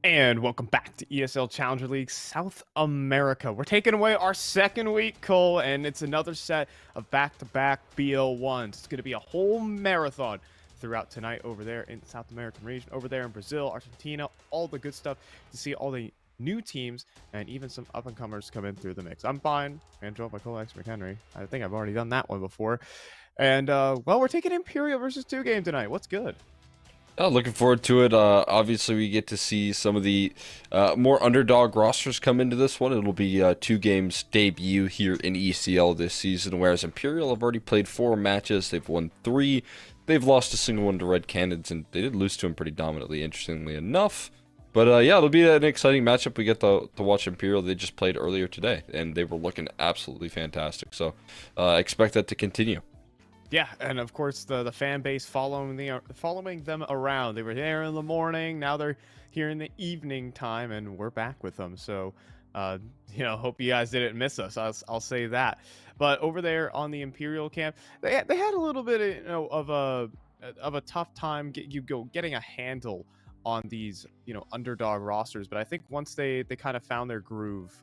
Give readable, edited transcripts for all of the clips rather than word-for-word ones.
And welcome back to ESL Challenger League South America. We're taking away our second week, Cole, and it's another set of back-to-back BL1s. It's going to be a whole marathon throughout tonight over there in the South American region, over there in Brazil, Argentina, all the good stuff to see all the new teams and even some up-and-comers come in through the mix. I'm fine. And joined by Cole X McHenry. I think I've already done that one before. And, well, we're taking Imperial versus 2 game tonight. What's good? Looking forward to it. Obviously, we get to see some of the more underdog rosters come into this one. It'll be 2 games debut here in ECL this season, whereas Imperial have already played 4 matches. They've won 3. They've lost a single one to Red Cannons, and they did lose to them pretty dominantly, interestingly enough. But yeah, it'll be an exciting matchup. We get to watch Imperial. They just played earlier today, and they were looking absolutely fantastic. So expect that to continue. Yeah, and of course the fan base following them around. They were there in the morning, now they're here in the evening time, and we're back with them. So, hope you guys didn't miss us. I'll say that. But over there on the Imperial camp, they had a little bit of a tough time getting a handle on these underdog rosters. But I think once they kind of found their groove,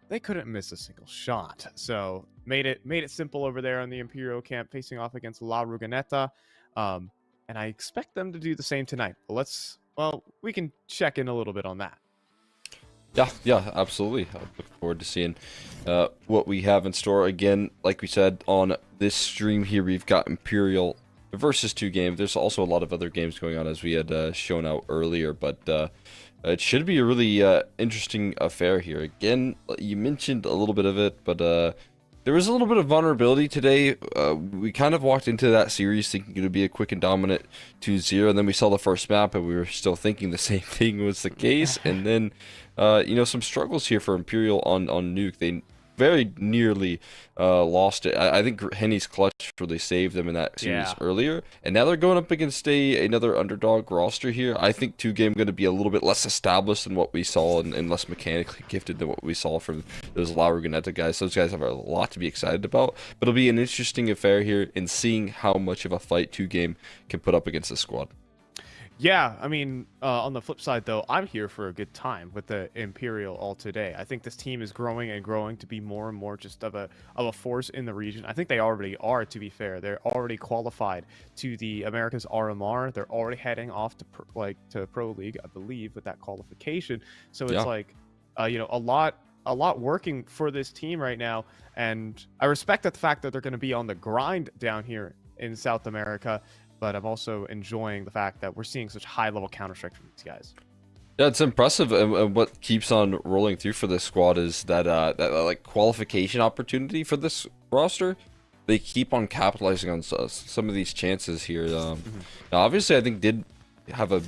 they couldn't miss a single shot. So made it simple over there on the Imperial camp, facing off against La Ruganeta. And I expect them to do the same tonight. But we can check in a little bit on that. Yeah, absolutely. I look forward to seeing what we have in store. Again, like we said on this stream here, we've got Imperial versus 2 games. There's also a lot of other games going on, as we had shown out earlier, but it should be a really interesting affair here. Again, you mentioned a little bit of it, but there was a little bit of vulnerability today. We kind of walked into that series thinking it would be a quick and dominant 2-0, and then we saw the first map, and we were still thinking the same thing was the case. And then, some struggles here for Imperial on Nuke. They very nearly lost it. I think Henny's clutch really saved them in that series earlier, and now they're going up against another underdog roster here. I think 2 game going to be a little bit less established than what we saw, and less mechanically gifted than what we saw from those La Ruganeta guys. Those guys have a lot to be excited about, but it'll be an interesting affair here in seeing how much of a fight 2 game can put up against this squad. Yeah, I mean, on the flip side, though, I'm here for a good time with the Imperial all today. I think this team is growing and growing to be more and more just of a force in the region. I think they already are, to be fair. They're already qualified to the America's RMR. They're already heading off to Pro League, I believe, with that qualification. So it's a lot working for this team right now, and I respect the fact that they're going to be on the grind down here in South America. But I'm also enjoying the fact that we're seeing such high-level Counter-Strike from these guys. Yeah, it's impressive, and what keeps on rolling through for this squad is that like qualification opportunity for this roster. They keep on capitalizing on some of these chances here. Now, obviously, I think did have a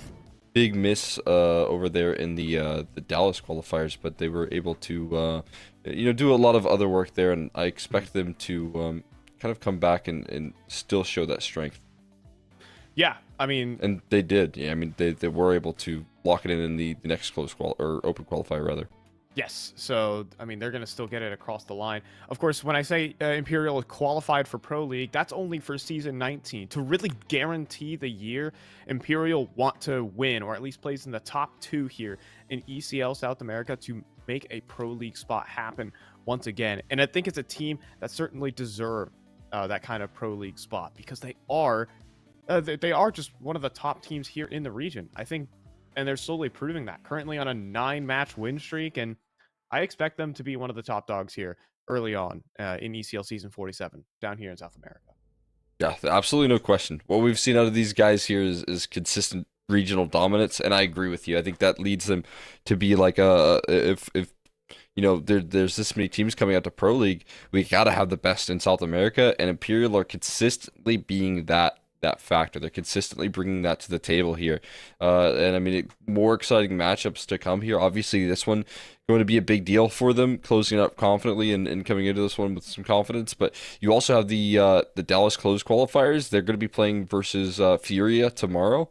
big miss over there in the Dallas qualifiers, but they were able to do a lot of other work there, and I expect them to kind of come back and still show that strength. Yeah, I mean... And they did. Yeah, I mean, they were able to lock it in the next close or open qualifier, rather. Yes, so, I mean, they're going to still get it across the line. Of course, when I say Imperial is qualified for Pro League, that's only for Season 19. To really guarantee the year, Imperial want to win, or at least place in the top 2 here in ECL South America to make a Pro League spot happen once again. And I think it's a team that certainly deserve that kind of Pro League spot, because they are just one of the top teams here in the region, I think, and they're slowly proving that. Currently on a 9-match win streak, and I expect them to be one of the top dogs here early on in ECL Season 47 down here in South America. Yeah, absolutely no question. What we've seen out of these guys here is consistent regional dominance, and I agree with you. I think that leads them to be like if there's this many teams coming out to Pro League, we gotta have the best in South America, and Imperial are consistently being that factor. They're consistently bringing that to the table here. And I mean, more exciting matchups to come here. Obviously, this one going to be a big deal for them, closing up confidently and coming into this one with some confidence. But you also have the Dallas close qualifiers. They're going to be playing versus Furia tomorrow.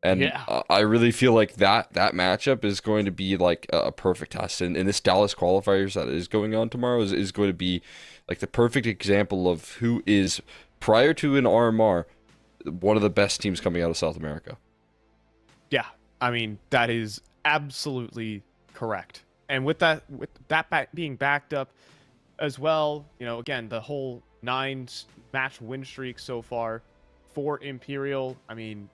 And I really feel like that matchup is going to be like a perfect test. And this Dallas qualifiers that is going on tomorrow is going to be like the perfect example of who is, prior to an RMR, one of the best teams coming out of South America. Yeah, I mean, that is absolutely correct. And with that being backed up as well, again, the whole match win streak so far for Imperial. I mean,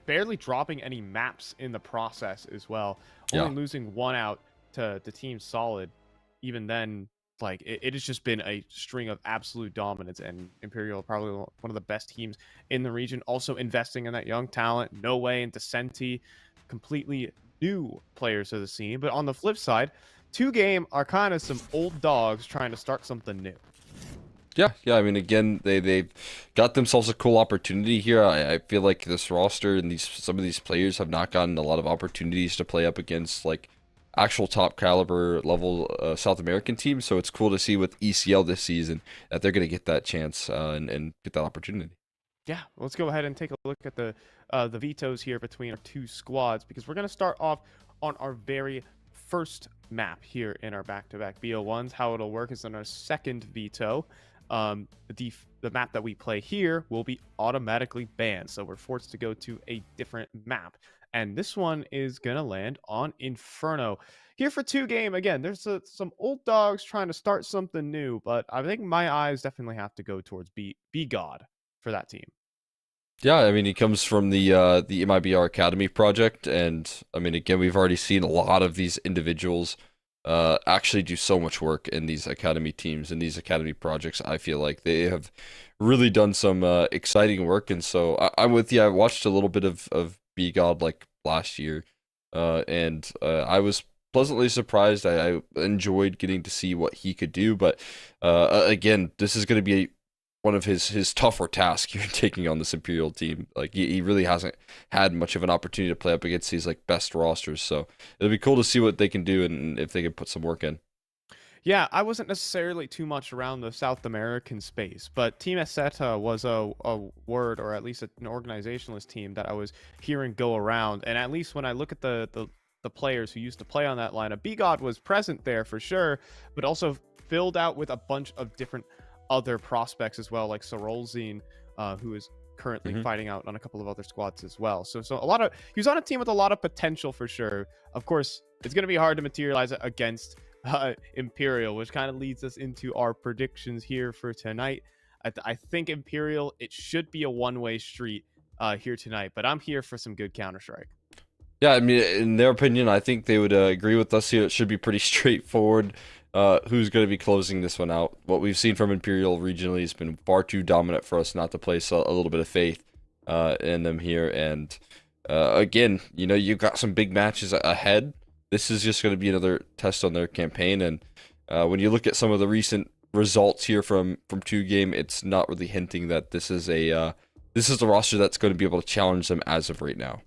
barely dropping any maps in the process as well. Only Yeah. losing one out to Team Solid. Even then, like it has just been a string of absolute dominance, and Imperial are probably one of the best teams in the region. Also investing in that young talent, No Way and Decenti, completely new players to the scene. But on the flip side, 2Game are kind of some old dogs trying to start something new. Yeah. I mean, again, they've got themselves a cool opportunity here. I feel like this roster and some of these players have not gotten a lot of opportunities to play up against like actual top caliber level South American teams. So it's cool to see with ECL this season that they're going to get that chance and get that opportunity. Yeah, let's go ahead and take a look at the vetoes here between our two squads, because we're going to start off on our very first map here in our back-to-back BO1s. How it'll work is on our second veto. The map that we play here will be automatically banned, so we're forced to go to a different map. And this one is going to land on Inferno. Here for 2Game, again, there's some old dogs trying to start something new, but I think my eyes definitely have to go towards Be God for that team. Yeah, I mean, he comes from the MIBR Academy project, and I mean, again, we've already seen a lot of these individuals actually do so much work in these academy teams and these academy projects. I feel like they have really done some exciting work, and so I'm with you. I watched a little bit of Be God like last year, and I was pleasantly surprised. I enjoyed getting to see what he could do, but again, this is going to be one of his tougher tasks here taking on this Imperial team. Like he really hasn't had much of an opportunity to play up against these like best rosters. So it'll be cool to see what they can do and if they can put some work in. Yeah, I wasn't necessarily too much around the South American space, but Team Eseta was a word, or at least an organizationalist team that I was hearing go around. And at least when I look at the players who used to play on that lineup, B-God was present there for sure, but also filled out with a bunch of different other prospects as well, like Sorolzine, who is currently fighting out on a couple of other squads as well. So he was on a team with a lot of potential for sure. Of course, it's going to be hard to materialize it against Imperial, which kind of leads us into our predictions here for tonight. I think Imperial, it should be a one-way street here tonight, but I'm here for some good Counter-Strike. Yeah, I mean, in their opinion, I think they would agree with us here. It should be pretty straightforward. Who's going to be closing this one out? What we've seen from Imperial regionally has been far too dominant for us not to place a little bit of faith in them here. And again, you've got some big matches ahead. This is just going to be another test on their campaign. And when you look at some of the recent results here from 2Game, it's not really hinting that this is a roster that's going to be able to challenge them as of right now.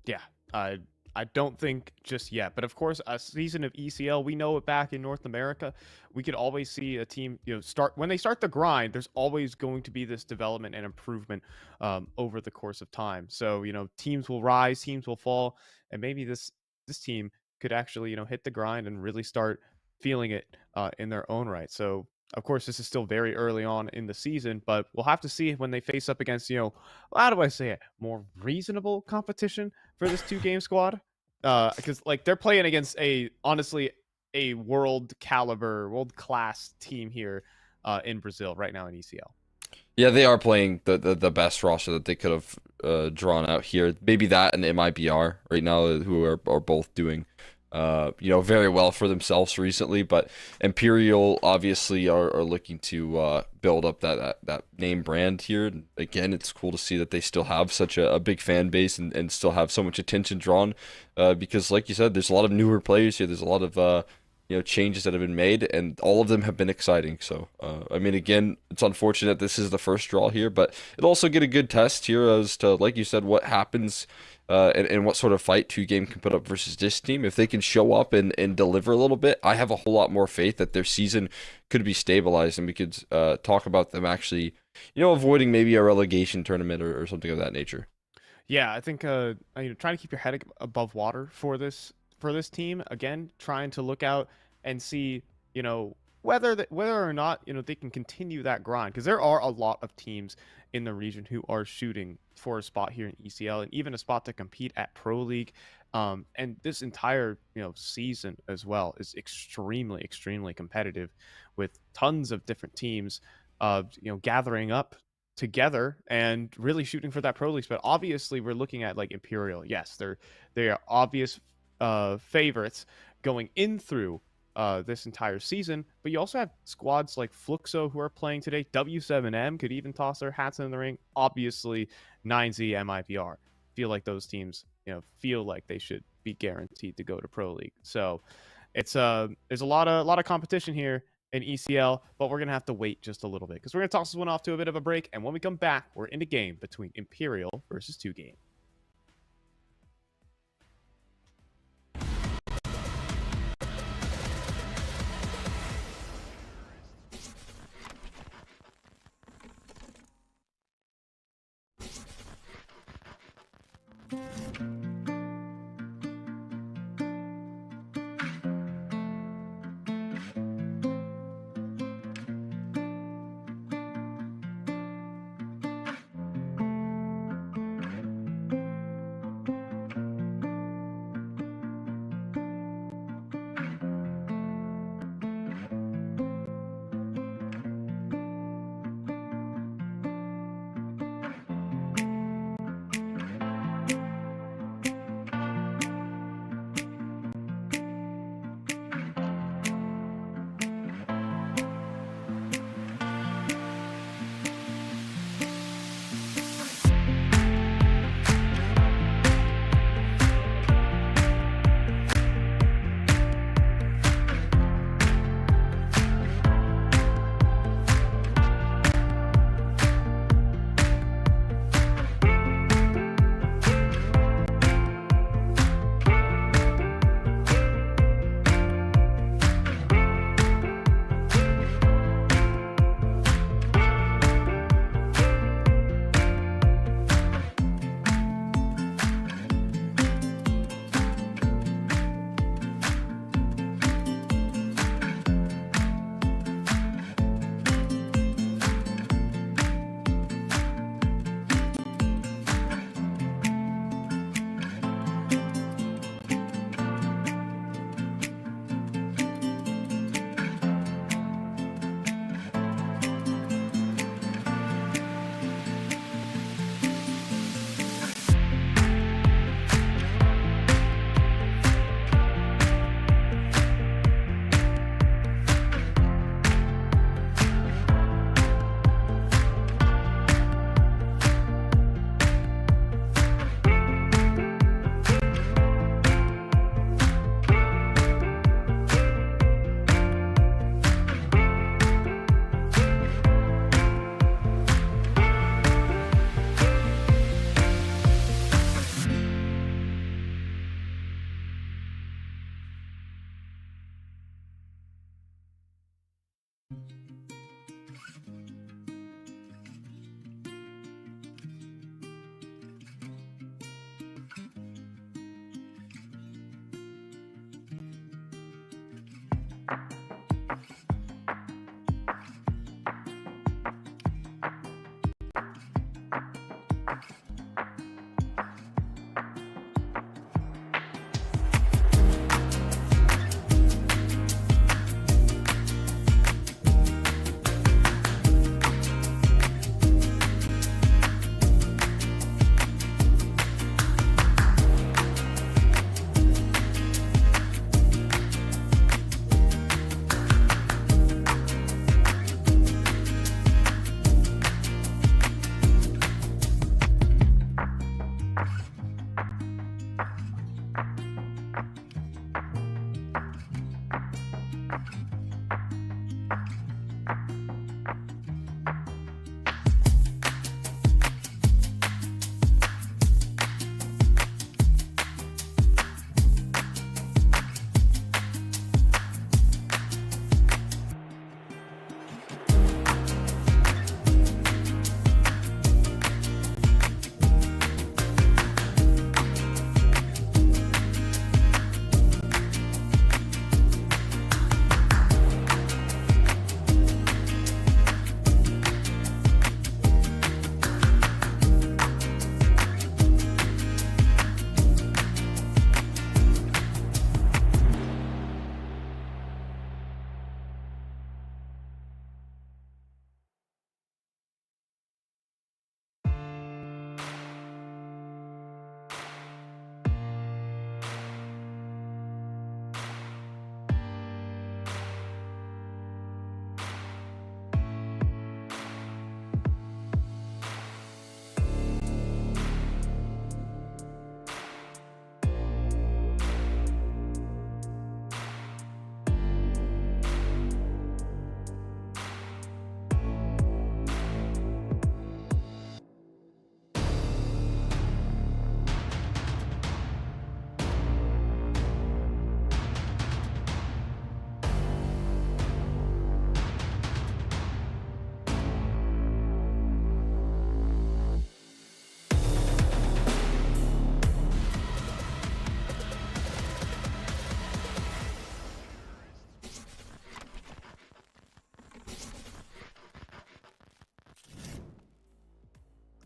Yeah, I don't think just yet, but of course, a season of ECL, we know it back in North America, we could always see a team, when they start the grind, there's always going to be this development and improvement over the course of time. So, teams will rise, teams will fall, and maybe this team could actually, hit the grind and really start feeling it in their own right. So, of course, this is still very early on in the season, but we'll have to see when they face up against, how do I say it, more reasonable competition for this 2Game squad. Because like they're playing against honestly a world class team here in Brazil right now in ECL. Yeah, they are playing the best roster that they could have drawn out here. Maybe that and MIBR right now, who are both doing very well for themselves recently. But Imperial obviously are looking to build up that name brand here. And again, it's cool to see that they still have such a big fan base and still have so much attention drawn. Because like you said, there's a lot of newer players here. There's a lot of changes that have been made, and all of them have been exciting. So, I mean, again, it's unfortunate this is the first draw here, but it'll also get a good test here as to, like you said, what happens and what sort of fight 2Game can put up versus this team. If they can show up and deliver a little bit, I have a whole lot more faith that their season could be stabilized, and we could talk about them actually, avoiding maybe a relegation tournament or something of that nature. Yeah, I think trying to keep your head above water for this team, again, trying to look out and see, whether or not, they can continue that grind, because there are a lot of teams in the region who are shooting for a spot here in ECL and even a spot to compete at Pro League. And this entire season as well is extremely competitive, with tons of different teams gathering up together and really shooting for that pro league. But obviously we're looking at like Imperial. Yes, they are obvious favorites going in through this entire season, but you also have squads like Fluxo who are playing today. W7M could even toss their hats in the ring. Obviously 9Z, MIPR feel like those teams feel like they should be guaranteed to go to pro league. So it's there's a lot of competition here in ECL, but we're gonna have to wait just a little bit because we're gonna toss this one off to a bit of a break, and when we come back, we're in a game between Imperial versus 2Game.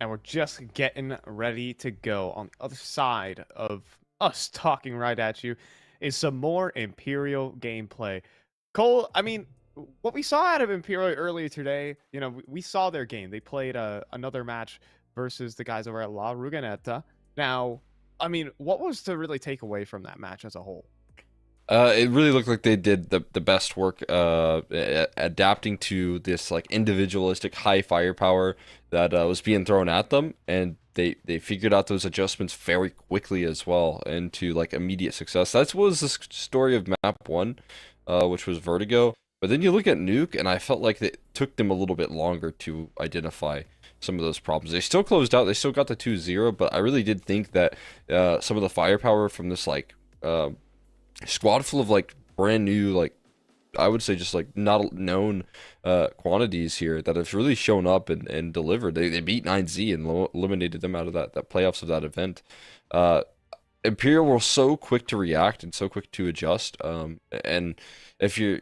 And we're just getting ready to go. On the other side of us talking right at you is some more Imperial gameplay. Cole, I mean, what we saw out of Imperial earlier today, we saw their game. They played another match versus the guys over at La Ruganeta. Now, I mean, what was to really take away from that match as a whole? It really looked like they did the best work adapting to this like individualistic high firepower that was being thrown at them, and they figured out those adjustments very quickly as well into like immediate success. That was the story of map one, which was Vertigo. But then you look at Nuke, and I felt like it took them a little bit longer to identify some of those problems. They still closed out, they still got the 2-0, but I really did think that some of the firepower from this like squad full of like brand new, like I would say just like not known quantities here that have really shown up and delivered. They beat 9Z and eliminated them out of that playoffs of that event. Imperial were so quick to react and so quick to adjust. And if you're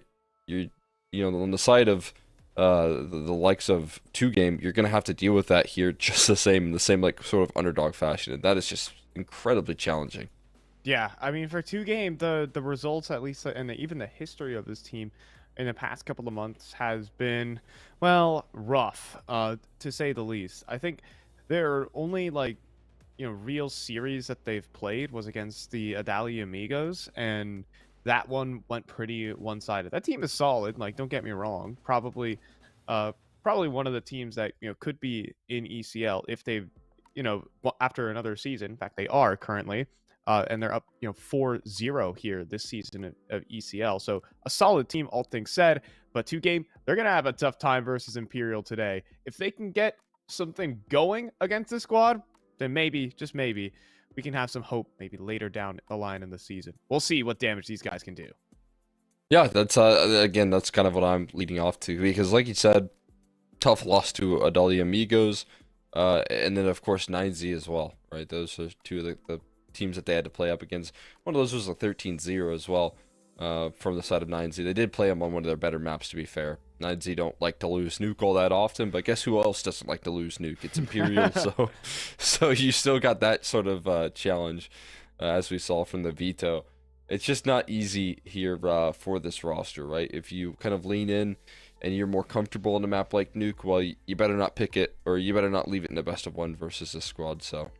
on the side of the likes of 2Game, you're gonna have to deal with that here just the same in the same like sort of underdog fashion, and that is just incredibly challenging. Yeah, I mean, for 2Game, the results, at least, and even the history of this team in the past couple of months has been, well, rough, to say the least. I think their only, like, real series that they've played was against the Adali Amigos, and that one went pretty one-sided. That team is solid, like, don't get me wrong. Probably one of the teams that, could be in ECL if they've, after another season. In fact, they are currently. And they're up, 4-0 here this season of ECL. So a solid team, all things said. But 2Game, they're going to have a tough time versus Imperial today. If they can get something going against the squad, then maybe, just maybe, we can have some hope maybe later down the line in the season. We'll see what damage these guys can do. Yeah, that's again, that's kind of what I'm leading off to, because like you said, tough loss to Adali Amigos, and then of course 9Z as well, right? Those are two of the teams that they had to play up against. One of those was a 13-0 as well, from the side of 9Z. They did play them on one of their better maps, to be fair. 9Z don't like to lose Nuke all that often, but guess who else doesn't like to lose Nuke? It's Imperial, so you still got that sort of challenge, as we saw from the veto. It's just not easy here for this roster, right? If you kind of lean in and you're more comfortable in a map like Nuke, well, you better not pick it, or you better not leave it in a best of one versus this squad, so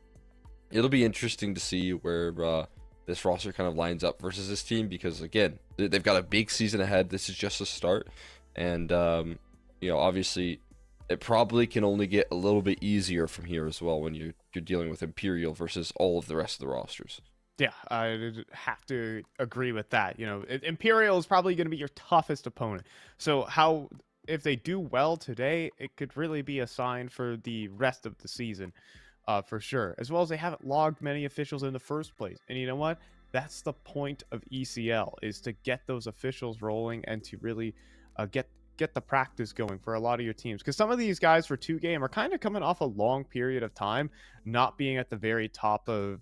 it'll be interesting to see where this roster kind of lines up versus this team, because again, they've got a big season ahead. This is just a start, and obviously it probably can only get a little bit easier from here as well when you're dealing with Imperial versus all of the rest of the rosters. Yeah, I have to agree with that. Imperial is probably going to be your toughest opponent. So if they do well today, it could really be a sign for the rest of the season. For sure, as well as they haven't logged many officials in the first place. And you know what? That's the point of ECL, is to get those officials rolling and to really get the practice going for a lot of your teams. Because some of these guys for 2Game are kind of coming off a long period of time not being at the very top of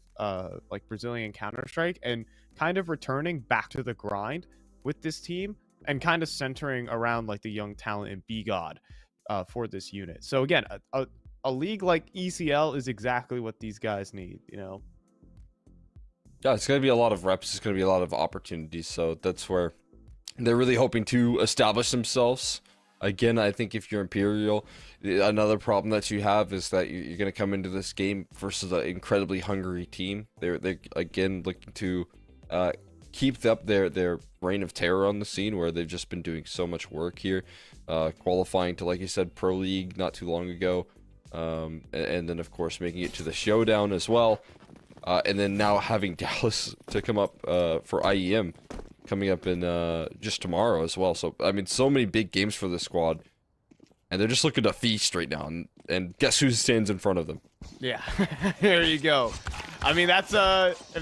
like Brazilian Counter-Strike, and kind of returning back to the grind with this team, and kind of centering around like the young talent in B-God for this unit. So again, a league like ECL is exactly what these guys need, Yeah, it's going to be a lot of reps. It's going to be a lot of opportunities. So that's where they're really hoping to establish themselves. Again, I think if you're Imperial, another problem that you have is that you're going to come into this game versus an incredibly hungry team. They're again looking to keep up their reign of terror on the scene, where they've just been doing so much work here, qualifying to, like you said, Pro League not too long ago. And then of course making it to the showdown as well, and then now having Dallas to come up for IEM coming up in just tomorrow as well. So I mean, so many big games for this squad, and they're just looking to feast right now, and guess who stands in front of them? Yeah. There you go. I mean, if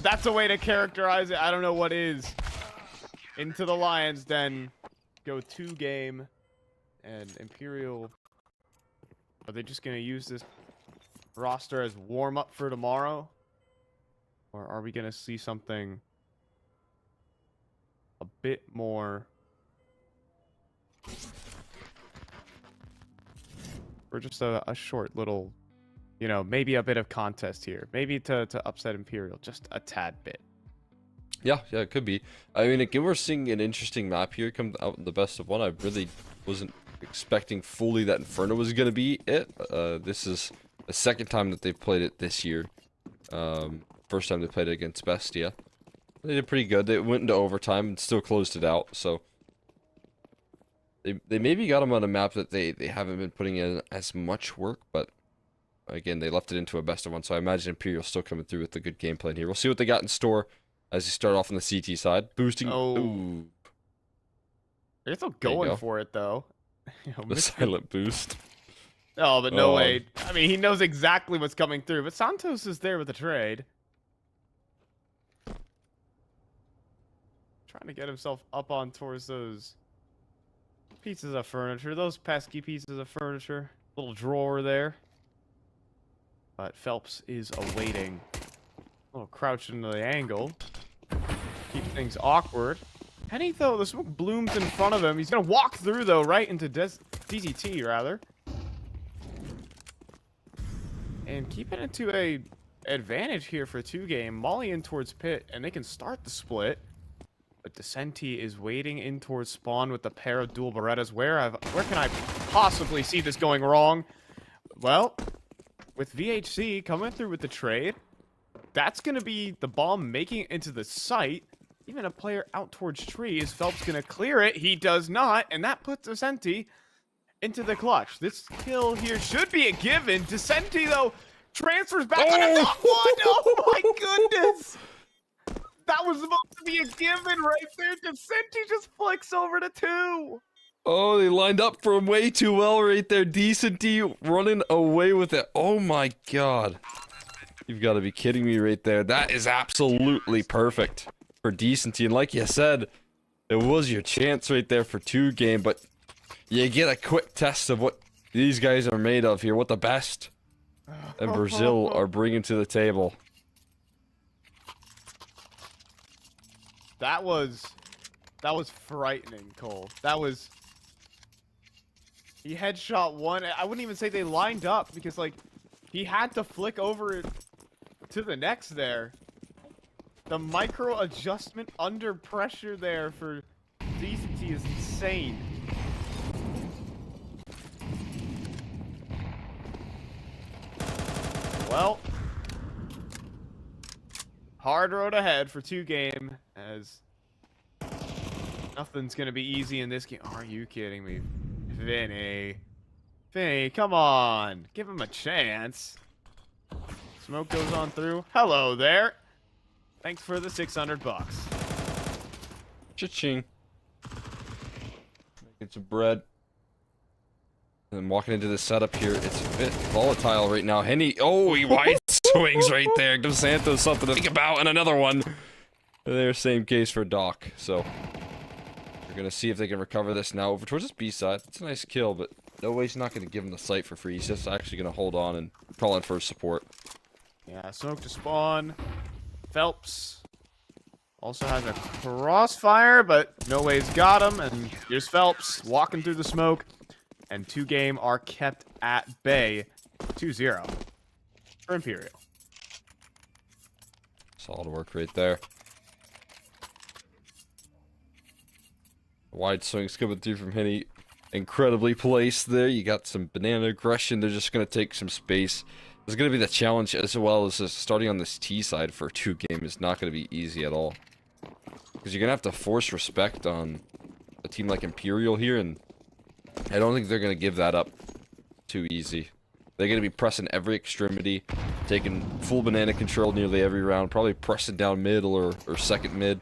that's a way to characterize it, I don't know what is. Into the Lions Den go 2Game, and Imperial, are they just going to use this roster as warm-up for tomorrow? Or are we going to see something a bit more? Or just a short little you know, maybe a bit of contest here. Maybe to upset Imperial just a tad bit. Yeah, it could be. I mean, again, we're seeing an interesting map here come out in the best of one. I really wasn't expecting fully that Inferno was going to be it. This is the second time that they've played it this year. First time they played it against Bestia. They did pretty good. They went into overtime and still closed it out, so... They maybe got them on a map that they haven't been putting in as much work, but... Again, they left it into a best of one, so I imagine Imperial's still coming through with a good game plan here. We'll see what they got in store as they start off on the CT side. Boosting... Oh. Ooh. They're still going for it, though. You know, The silent boost. Oh, but no way. I mean, he knows exactly what's coming through, but Santos is there with the trade. Trying to get himself up on towards those pieces of furniture. Those pesky pieces of furniture. Little drawer there. But Phelps is awaiting. A little crouched into the angle. Keep things awkward. Penny, though, the smoke blooms in front of him. He's going to walk through, though, right into DZT, rather. And keeping it to a advantage here for 2-game. Molly in towards pit, and they can start the split. But Descenti is waiting in towards spawn with the pair of dual Berettas. Where can I possibly see this going wrong? Well, with VHC coming through with the trade, that's going to be the bomb making it into the site. Even a player out towards tree. Is Phelps going to clear it? He does not, and that puts Descenti into the clutch. This kill here should be a given. Descenti, though, transfers back on the top one. Oh, my goodness. That was supposed to be a given right there. Descenti just flicks over to 2. Oh, they lined up for him way too well right there. Decenty running away with it. Oh my god. You've got to be kidding me right there. That is absolutely perfect for Decenty. And like you said, it was your chance right there for 2-game, but you get a quick test of what these guys are made of here, what the best in Brazil are bringing to the table. That was frightening, Cole. That was... He headshot one. I wouldn't even say they lined up because, like, he had to flick over to the next there. The micro adjustment under pressure there for Decency is insane. Well, hard road ahead for 2-game, as nothing's gonna be easy in this game. Are you kidding me? Vinny, come on. Give him a chance. Smoke goes on through. Hello there. Thanks for the $600. Cha-ching. Get some bread. And walking into the setup here, it's a bit volatile right now. Henny, oh, he wide swings right there. Gives Santos something to think about, and another one. There, same case for Doc. So, we're going to see if they can recover this now over towards this B side. It's a nice kill, but no way he's not going to give him the site for free. He's just actually going to hold on and call in for support. Yeah, smoke to spawn. Phelps also has a crossfire, but no way's got him. And here's Phelps walking through the smoke. And 2-game are kept at bay. 2-0 for Imperial. Solid work right there. Wide swings coming through from Henny. Incredibly placed there. You got some banana aggression. They're just going to take some space. It's going to be the challenge as well as starting on this T side for a 2-game is not going to be easy at all. Because you're going to have to force respect on a team like Imperial here, and I don't think they're going to give that up too easy. They're going to be pressing every extremity, taking full banana control nearly every round, probably pressing down middle or second mid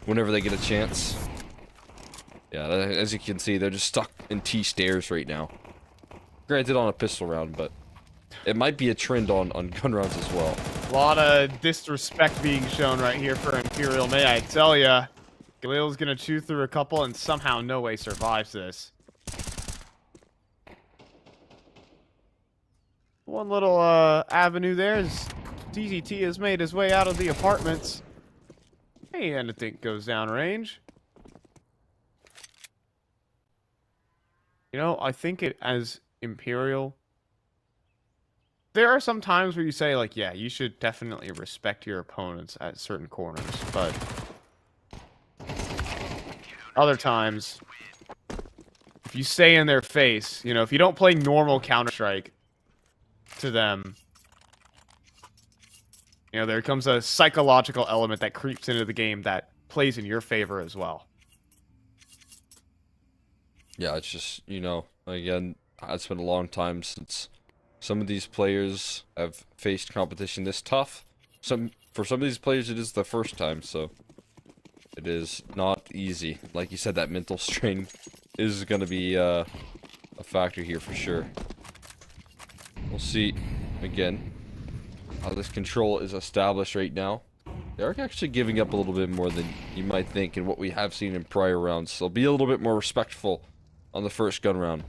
whenever they get a chance. Yeah, as you can see, they're just stuck in T stairs right now. Granted on a pistol round, but it might be a trend on gun rounds as well. A lot of disrespect being shown right here for Imperial, may I tell ya. Galil's going to chew through a couple and somehow no way survives this. One little avenue there as DZT has made his way out of the apartments. Hey, and I think goes down range. You know, I think it as Imperial, there are some times where you say, like, yeah, you should definitely respect your opponents at certain corners, but other times, if you say in their face, you know, if you don't play normal Counter-Strike to them, you know, there comes a psychological element that creeps into the game that plays in your favor as well. Yeah, it's just, you know, again, it's been a long time since some of these players have faced competition this tough. For some of these players, it is the first time, so it is not easy. Like you said, that mental strain is going to be a factor here for sure. We'll see, again, how this control is established right now. They're actually giving up a little bit more than you might think in what we have seen in prior rounds. So they'll be a little bit more respectful on the first gun round.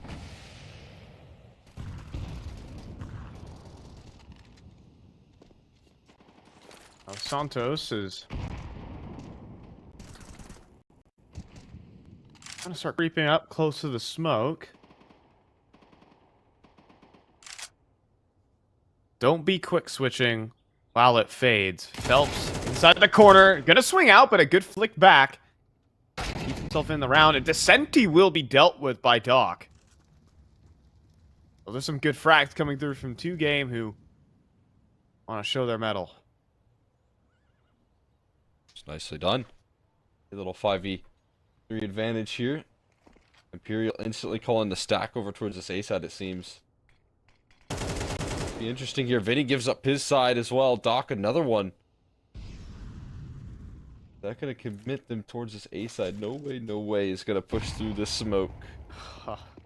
Santos is gonna start creeping up close to the smoke. Don't be quick switching while it fades. Phelps inside the corner, gonna swing out, but a good flick back. Keep himself in the round, and Descenti will be dealt with by Doc. Well, there's some good frags coming through from 2Game who want to show their mettle. It's nicely done. A little 5v3 advantage here. Imperial instantly calling the stack over towards this A side, it seems. Be interesting here. Vinny gives up his side as well. Doc, another one. Is that going to commit them towards this A side? No way, no way is going to push through this smoke.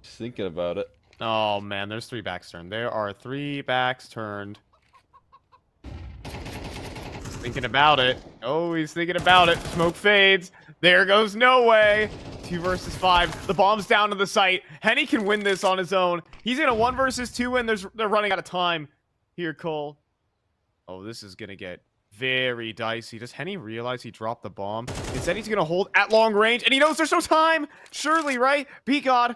Just thinking about it. Oh, man, there's 3 backs turned. There are 3 backs turned. Thinking about it. Oh, he's thinking about it. Smoke fades. There goes no way. 2 versus 5. The bomb's down to the site. Henny can win this on his own. He's in a 1 versus 2 win. They're running out of time here, Cole. Oh, this is going to get very dicey. Does Henny realize he dropped the bomb? Instead, he's going to hold at long range, and he knows there's no time. Surely, right? Be God.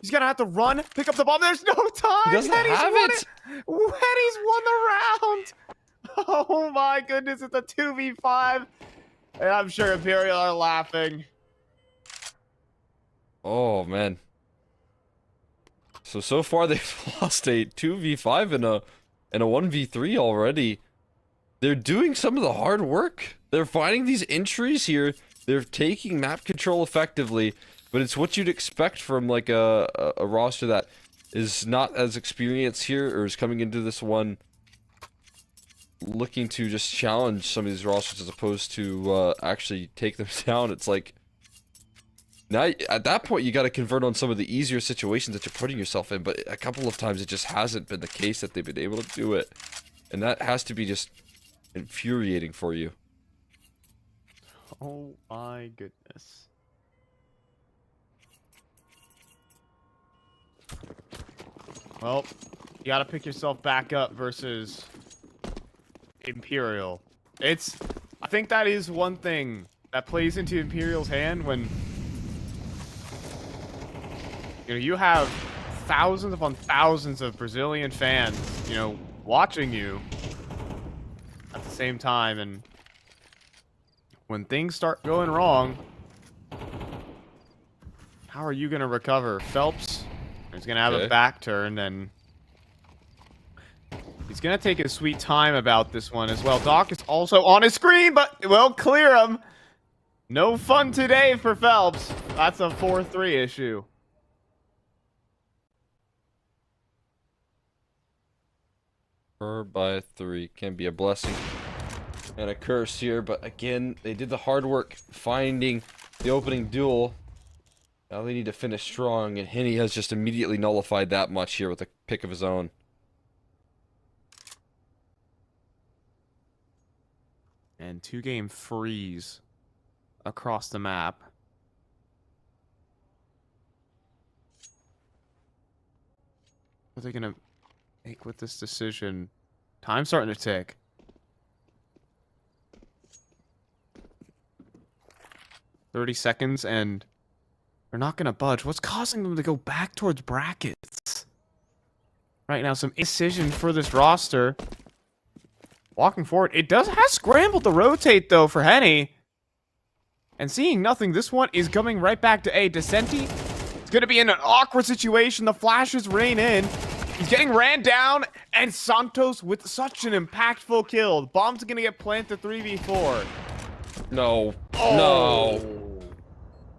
He's going to have to run, pick up the bomb. There's no time. He doesn't have it. Henny's won the round. Oh my goodness, it's a 2v5. And I'm sure Imperial are laughing. Oh, man. So far they've lost a 2v5 and a 1v3 already. They're doing some of the hard work. They're finding these entries here. They're taking map control effectively, but it's what you'd expect from like a roster that is not as experienced here or is coming into this one looking to just challenge some of these rosters as opposed to actually take them down. It's like, now at that point you got to convert on some of the easier situations that you're putting yourself in, but a couple of times it just hasn't been the case that they've been able to do it, and that has to be just infuriating for you. Oh my goodness. Well, you gotta pick yourself back up versus Imperial. I think that is one thing that plays into Imperial's hand when you have thousands upon thousands of Brazilian fans, watching you at the same time, and when things start going wrong, how are you going to recover? Phelps is going to have a back turn, and he's going to take his sweet time about this one as well. Doc is also on his screen, but we'll clear him. No fun today for Phelps. That's a 4-3 issue. By 3 can be a blessing and a curse here, but again, they did the hard work finding the opening duel. Now they need to finish strong, and Henny has just immediately nullified that much here with a pick of his own. And 2-game freeze across the map. What are they gonna make with this decision? Time's starting to tick. $30 seconds, and they're not gonna budge. What's causing them to go back towards brackets? right now. Some indecision for this roster. Walking forward. It has scrambled to rotate, though, for Henny. And seeing nothing, this one is coming right back to A. Decenti is going to be in an awkward situation. The flashes rain in. He's getting ran down. And Santos with such an impactful kill. Bomb's going to get planted 3v4. No. Oh. No.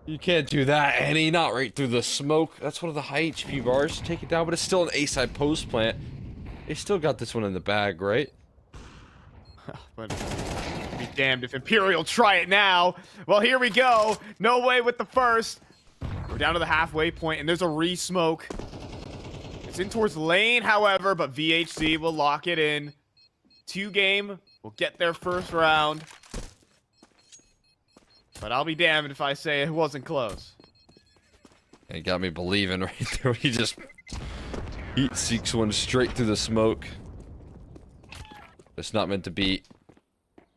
You can't do that, Henny. Not right through the smoke. That's one of the high HP bars. Take it down, but it's still an A-side post plant. They still got this one in the bag, right? But be damned if Imperial try it now. Well, here we go. No way with the first. We're down to the halfway point, and there's a re-smoke. It's in towards lane, however, but VHC will lock it in. 2-game will get their first round. But I'll be damned if I say it wasn't close. It got me believing right there. He just heat seeks one straight through the smoke. It's not meant to be.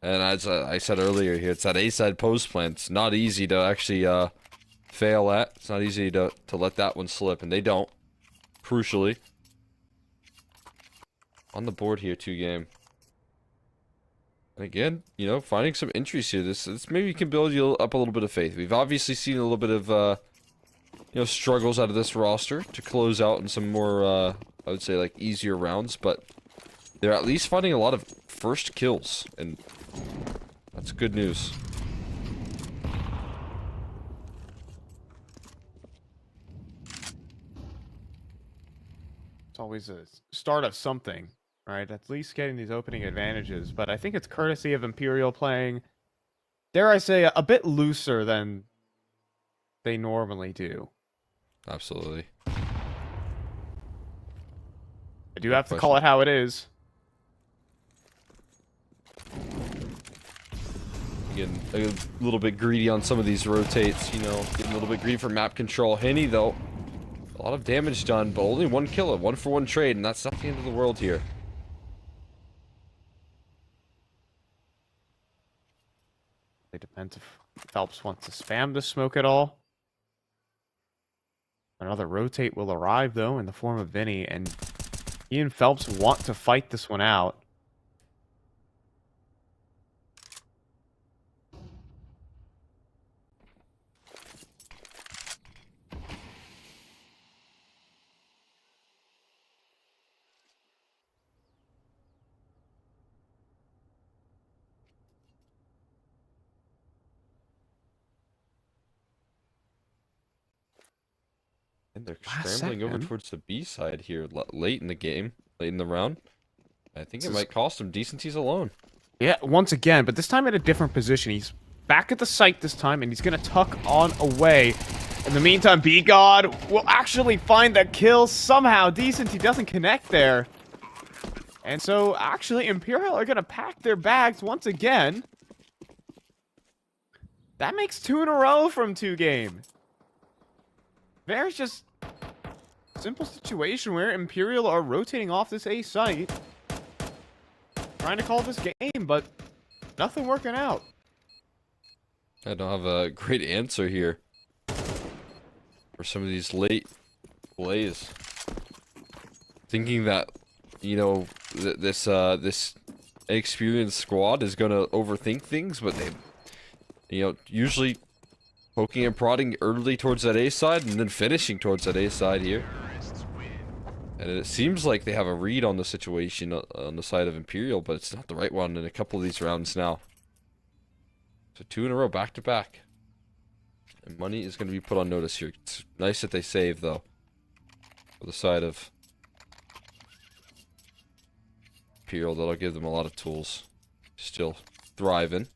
And as I said earlier here, it's that A-side post plant. It's not easy to actually fail at. It's not easy to let that one slip, and they don't. Crucially. On the board here, 2-game. And again, you know, finding some entries here. This maybe can build you up a little bit of faith. We've obviously seen a little bit of, you know, struggles out of this roster to close out in some more, I would say, like, easier rounds, but they're at least finding a lot of first kills, and that's good news. It's always a start of something, right? At least getting these opening advantages. But I think it's courtesy of Imperial playing, dare I say, a bit looser than they normally do. Absolutely. I do have to call it how it is. Getting a little bit greedy on some of these rotates, you know, getting a little bit greedy for map control. Henny, though, a lot of damage done, but only 1 kill, a 1-for-1 trade, and that's not the end of the world here. It depends if Phelps wants to spam the smoke at all. Another rotate will arrive, though, in the form of Vinny, and he and Phelps want to fight this one out. And they're scrambling over towards the B side here late in the game, late in the round. I think it might cost him decencies alone. Yeah, once again, but this time at a different position. He's back at the site this time, and he's going to tuck on away. In the meantime, B-God will actually find that kill somehow. Decency doesn't connect there. And so, actually, Imperial are going to pack their bags once again. That makes 2 in a row from 2-game. There's just a simple situation where Imperial are rotating off this A site. Trying to call this game, but nothing working out. I don't have a great answer here for some of these late plays. Thinking that, you know, this experienced squad is going to overthink things, but they, you know, usually poking and prodding early towards that A side and then finishing towards that A side here. And it seems like they have a read on the situation on the side of Imperial, but it's not the right one in a couple of these rounds now. So 2 in a row, back to back. And money is going to be put on notice here. It's nice that they save, though, for the side of Imperial. That'll give them a lot of tools. Still thriving.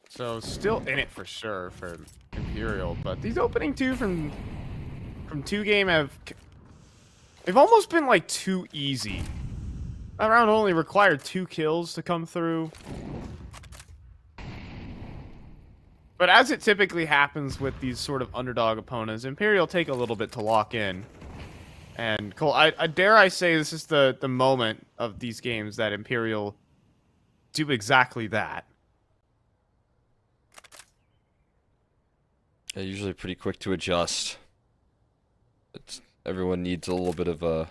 So still in it for sure for Imperial, but these opening 2 from 2-game they've almost been like too easy. That round only required 2 kills to come through. But as it typically happens with these sort of underdog opponents, Imperial take a little bit to lock in. And Cole, I dare I say this is the moment of these games that Imperial do exactly that. They're usually pretty quick to adjust. Everyone needs a little bit of a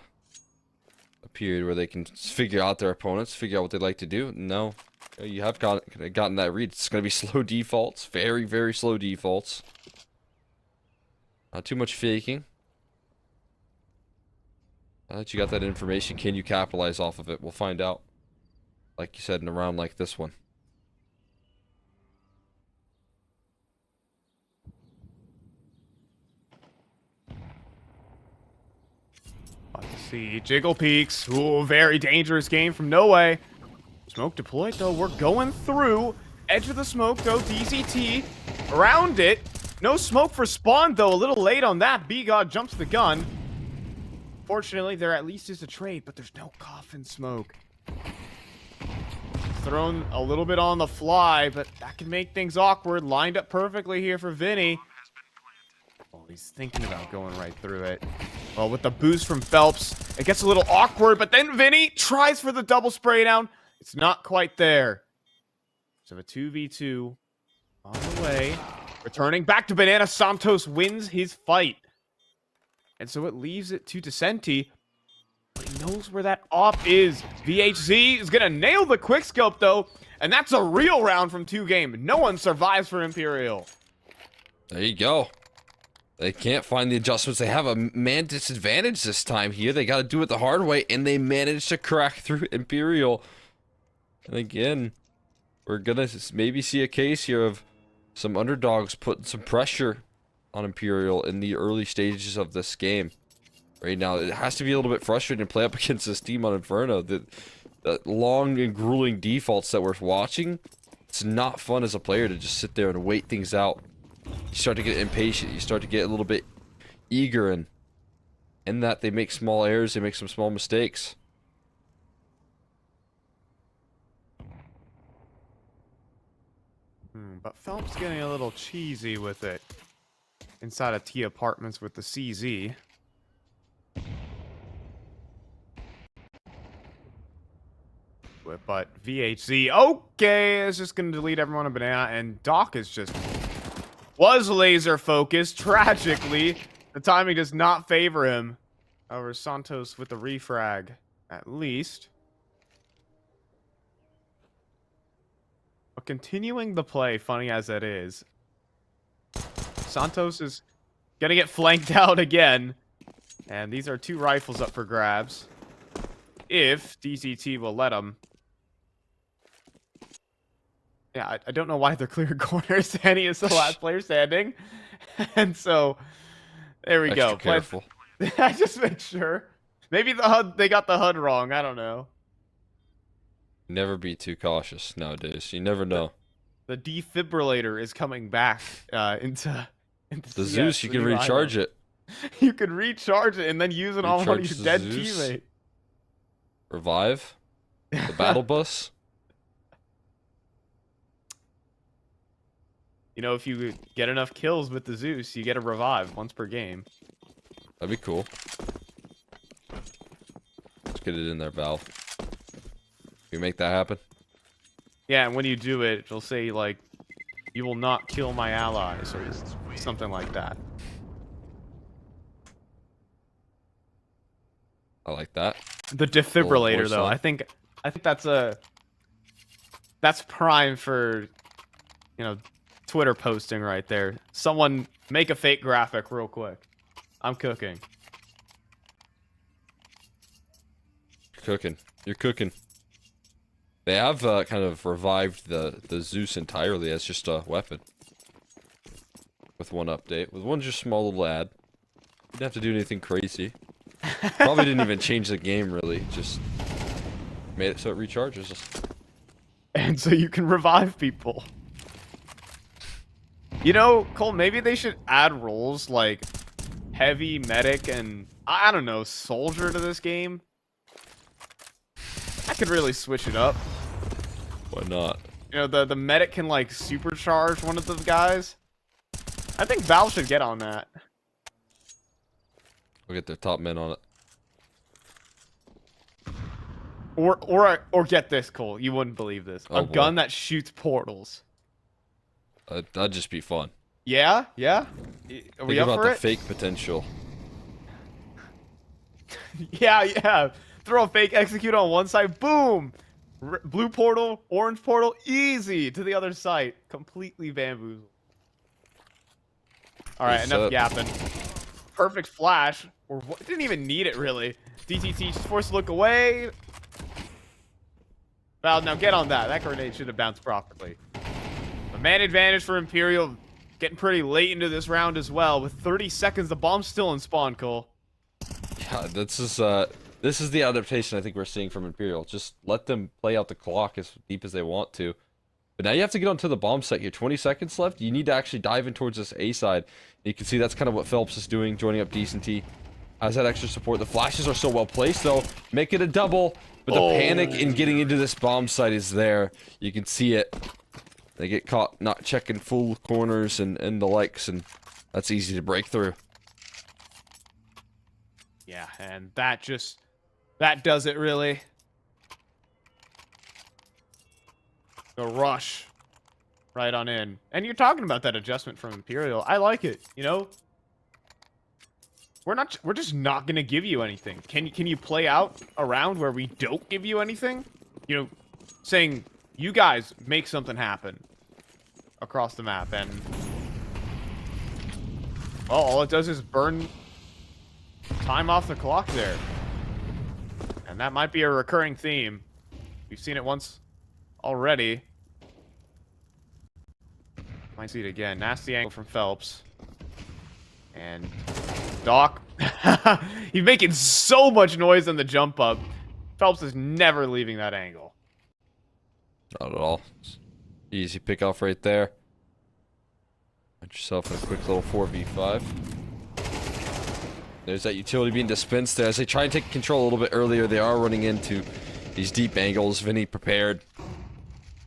period where they can figure out their opponents, figure out what they like to do. No, you have gotten that read. It's going to be slow defaults, very, very slow defaults. Not too much faking. Now that you got that information, can you capitalize off of it? We'll find out. Like you said, in a round like this one. Let's see. Jiggle peaks. Ooh, very dangerous game from No Way. Smoke deployed, though. We're going through. Edge of the smoke, though. DZT. Around it. No smoke for spawn, though. A little late on that. B-God jumps the gun. Fortunately, there at least is a trade, but there's no coffin smoke. Thrown a little bit on the fly, but that can make things awkward. Lined up perfectly here for Vinny. Oh, he's thinking about going right through it. Well, with the boost from Phelps, it gets a little awkward, but then Vinny tries for the double spray down. It's not quite there. So a 2v2 on the way. Returning back to Banana, Santos wins his fight. And so it leaves it to Decenti. But he knows where that op is. VHZ is going to nail the quickscope, though. And that's a real round from 2Game. No one survives for Imperial. There you go. They can't find the adjustments. They have a man disadvantage this time here. They got to do it the hard way, and they managed to crack through Imperial. And again, we're going to maybe see a case here of some underdogs putting some pressure on Imperial in the early stages of this game. Right now, it has to be a little bit frustrating to play up against this team on Inferno. The long and grueling defaults that we're watching, it's not fun as a player to just sit there and wait things out. You start to get impatient. You start to get a little bit eager, and in that they make small errors, they make some small mistakes. But Phelps getting a little cheesy with it. Inside of T Apartments with the CZ. But VHZ, okay, is just going to delete everyone on Banana, and Doc is just... was laser focused. Tragically, the timing does not favor him. However, Santos with the refrag, at least. But continuing the play, funny as that is, Santos is gonna get flanked out again. And these are 2 rifles up for grabs. If DCT will let him. Yeah, I don't know why they're clearing corners. Henny is the last player standing. And so, there we go. Careful. I just make sure. Maybe the HUD, they got the HUD wrong. I don't know. Never be too cautious nowadays. You never know. The defibrillator is coming back into the Zeus. You can recharge it. You can recharge it and then use it on one of your dead teammates. Revive the battle bus. You know, if you get enough kills with the Zeus, you get a revive once per game. That'd be cool. Let's get it in there, Valve. Can you make that happen? Yeah, and when you do it, it'll say, like, you will not kill my allies, or something like that. I like that. The defibrillator, though, I think that's prime for, you know, Twitter posting right there. Someone make a fake graphic real quick. I'm cooking. You're cooking. They have kind of revived the Zeus entirely as just a weapon. With one update. With one just small little ad. Didn't have to do anything crazy. Probably didn't even change the game, really. Just made it so it recharges. And so you can revive people. You know, Cole, maybe they should add roles like heavy, medic, and, I don't know, soldier to this game. I could really switch it up. Why not? You know, the medic can, like, supercharge one of the guys. I think Valve should get on that. We'll get their top men on it. Or get this, Cole. You wouldn't believe this. Oh, A boy. gun that shoots portals. That'd just be fun. Yeah, yeah. Are we Think up about for the it? fake potential. Yeah, yeah. Throw a fake execute on one side. Boom. Blue portal, orange portal, easy to the other side. Completely bamboozled. All right, Is enough yapping. Perfect flash. Or didn't even need it really. DTT just forced to look away. Val, now get on that. That grenade should have bounced properly. A man advantage for Imperial. Getting pretty late into this round as well. With 30 seconds, the bomb's still in spawn, Cole. Yeah, this is the adaptation I think we're seeing from Imperial. Just let them play out the clock as deep as they want to. But now you have to get onto the bomb site here. 20 seconds left. You need to actually dive in towards this A side. You can see that's kind of what Phelps is doing, joining up Decent T. Has that extra support. The flashes are so well placed, though. Make it a double. But the panic in getting into this bomb site is there. You can see it. They get caught not checking full corners and the likes, and that's easy to break through. Yeah, and that does it really. The rush right on in. And you're talking about that adjustment from Imperial. I like it, you know? We're just not going to give you anything. Can you play out a round where we don't give you anything? You know, saying you guys make something happen across the map, and all it does is burn time off the clock there. And that might be a recurring theme. We've seen it once already. Might see it again. Nasty angle from Phelps. And Doc. He's making so much noise on the jump up. Phelps is never leaving that angle. Not at all. Easy pick off right there. Put yourself in a quick little 4v5. There's that utility being dispensed there. As they try and take control a little bit earlier, they are running into these deep angles. Vinny prepared. And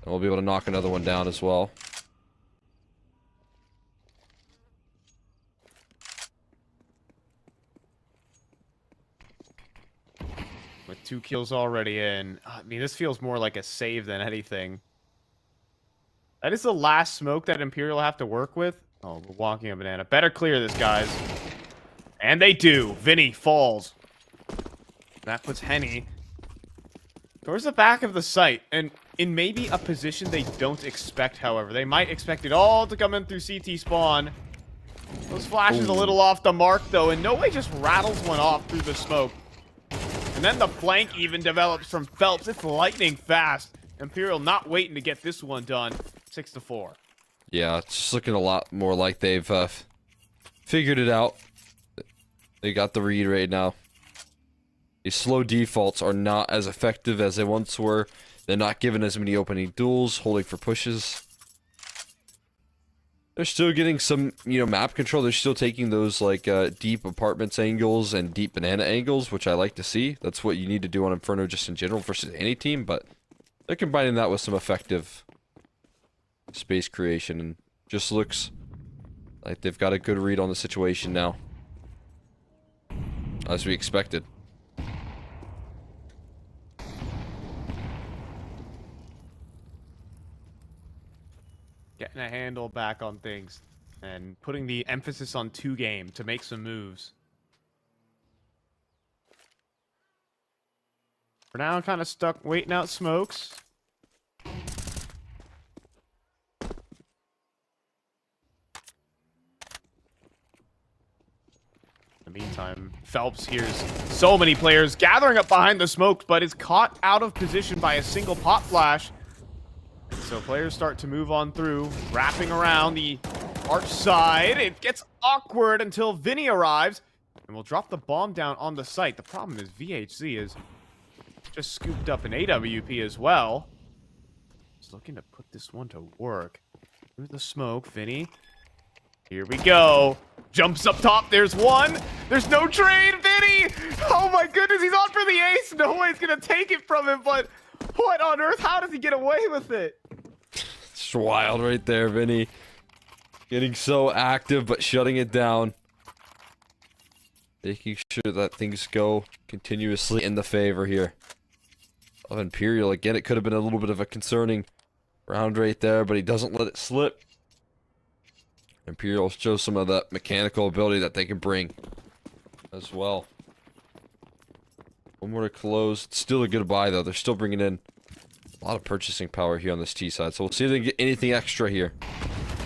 we'll be able to knock another one down as well. With 2 kills already in. I mean, this feels more like a save than anything. That is the last smoke that Imperial have to work with. Oh, we're walking a banana. Better clear this, guys. And they do. Vinny falls. That puts Henny towards the back of the site. And in maybe a position they don't expect, however. They might expect it all to come in through CT spawn. Those flashes a little off the mark, though. And No Way just rattles one off through the smoke. And then the flank even develops from Phelps. It's lightning fast. Imperial not waiting to get this one done. 6-4. Yeah, it's just looking a lot more like they've figured it out. They got the read right now. These slow defaults are not as effective as they once were. They're not giving as many opening duels, holding for pushes. They're still getting some, you know, map control. They're still taking those, like, deep apartments angles and deep banana angles, which I like to see. That's what you need to do on Inferno just in general versus any team, but they're combining that with some effective space creation, and just looks like they've got a good read on the situation now. As we expected. Getting a handle back on things and putting the emphasis on 2 game to make some moves. For now, kind of stuck waiting out smokes. In the meantime, Phelps hears so many players gathering up behind the smokes, but is caught out of position by a single pop flash. So players start to move on through, wrapping around the arch side. It gets awkward until Vinny arrives, and we'll drop the bomb down on the site. The problem is VHC is just scooped up an AWP as well. He's looking to put this one to work. Through the smoke, Vinny. Here we go. Jumps up top. There's one. There's no trade, Vinny. Oh my goodness, he's on for the ace. No one's gonna take it from him, but what on earth? How does he get away with it? It's wild right there, Vinny. Getting so active, but shutting it down. Making sure that things go continuously in the favor here of Imperial. Again, it could have been a little bit of a concerning round right there, but he doesn't let it slip. Imperial shows some of that mechanical ability that they can bring as well. One more to close. It's still a good buy, though. They're still bringing in a lot of purchasing power here on this T side, so we'll see if they can get anything extra here.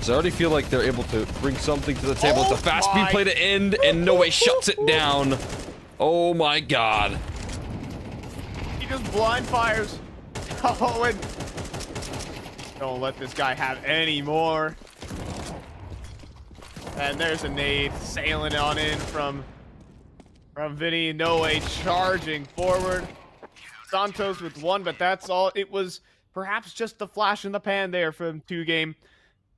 So I already feel like they're able to bring something to the table. It's a fast speed play to end, and No Way shuts it down. Oh my god. He just blind fires. Oh, and don't let this guy have any more. And there's a nade sailing on in from Vinny. No Way charging forward. Santos with one, but that's all. It was perhaps just the flash in the pan there from 2-game.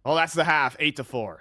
Well, that's the half, 8-4.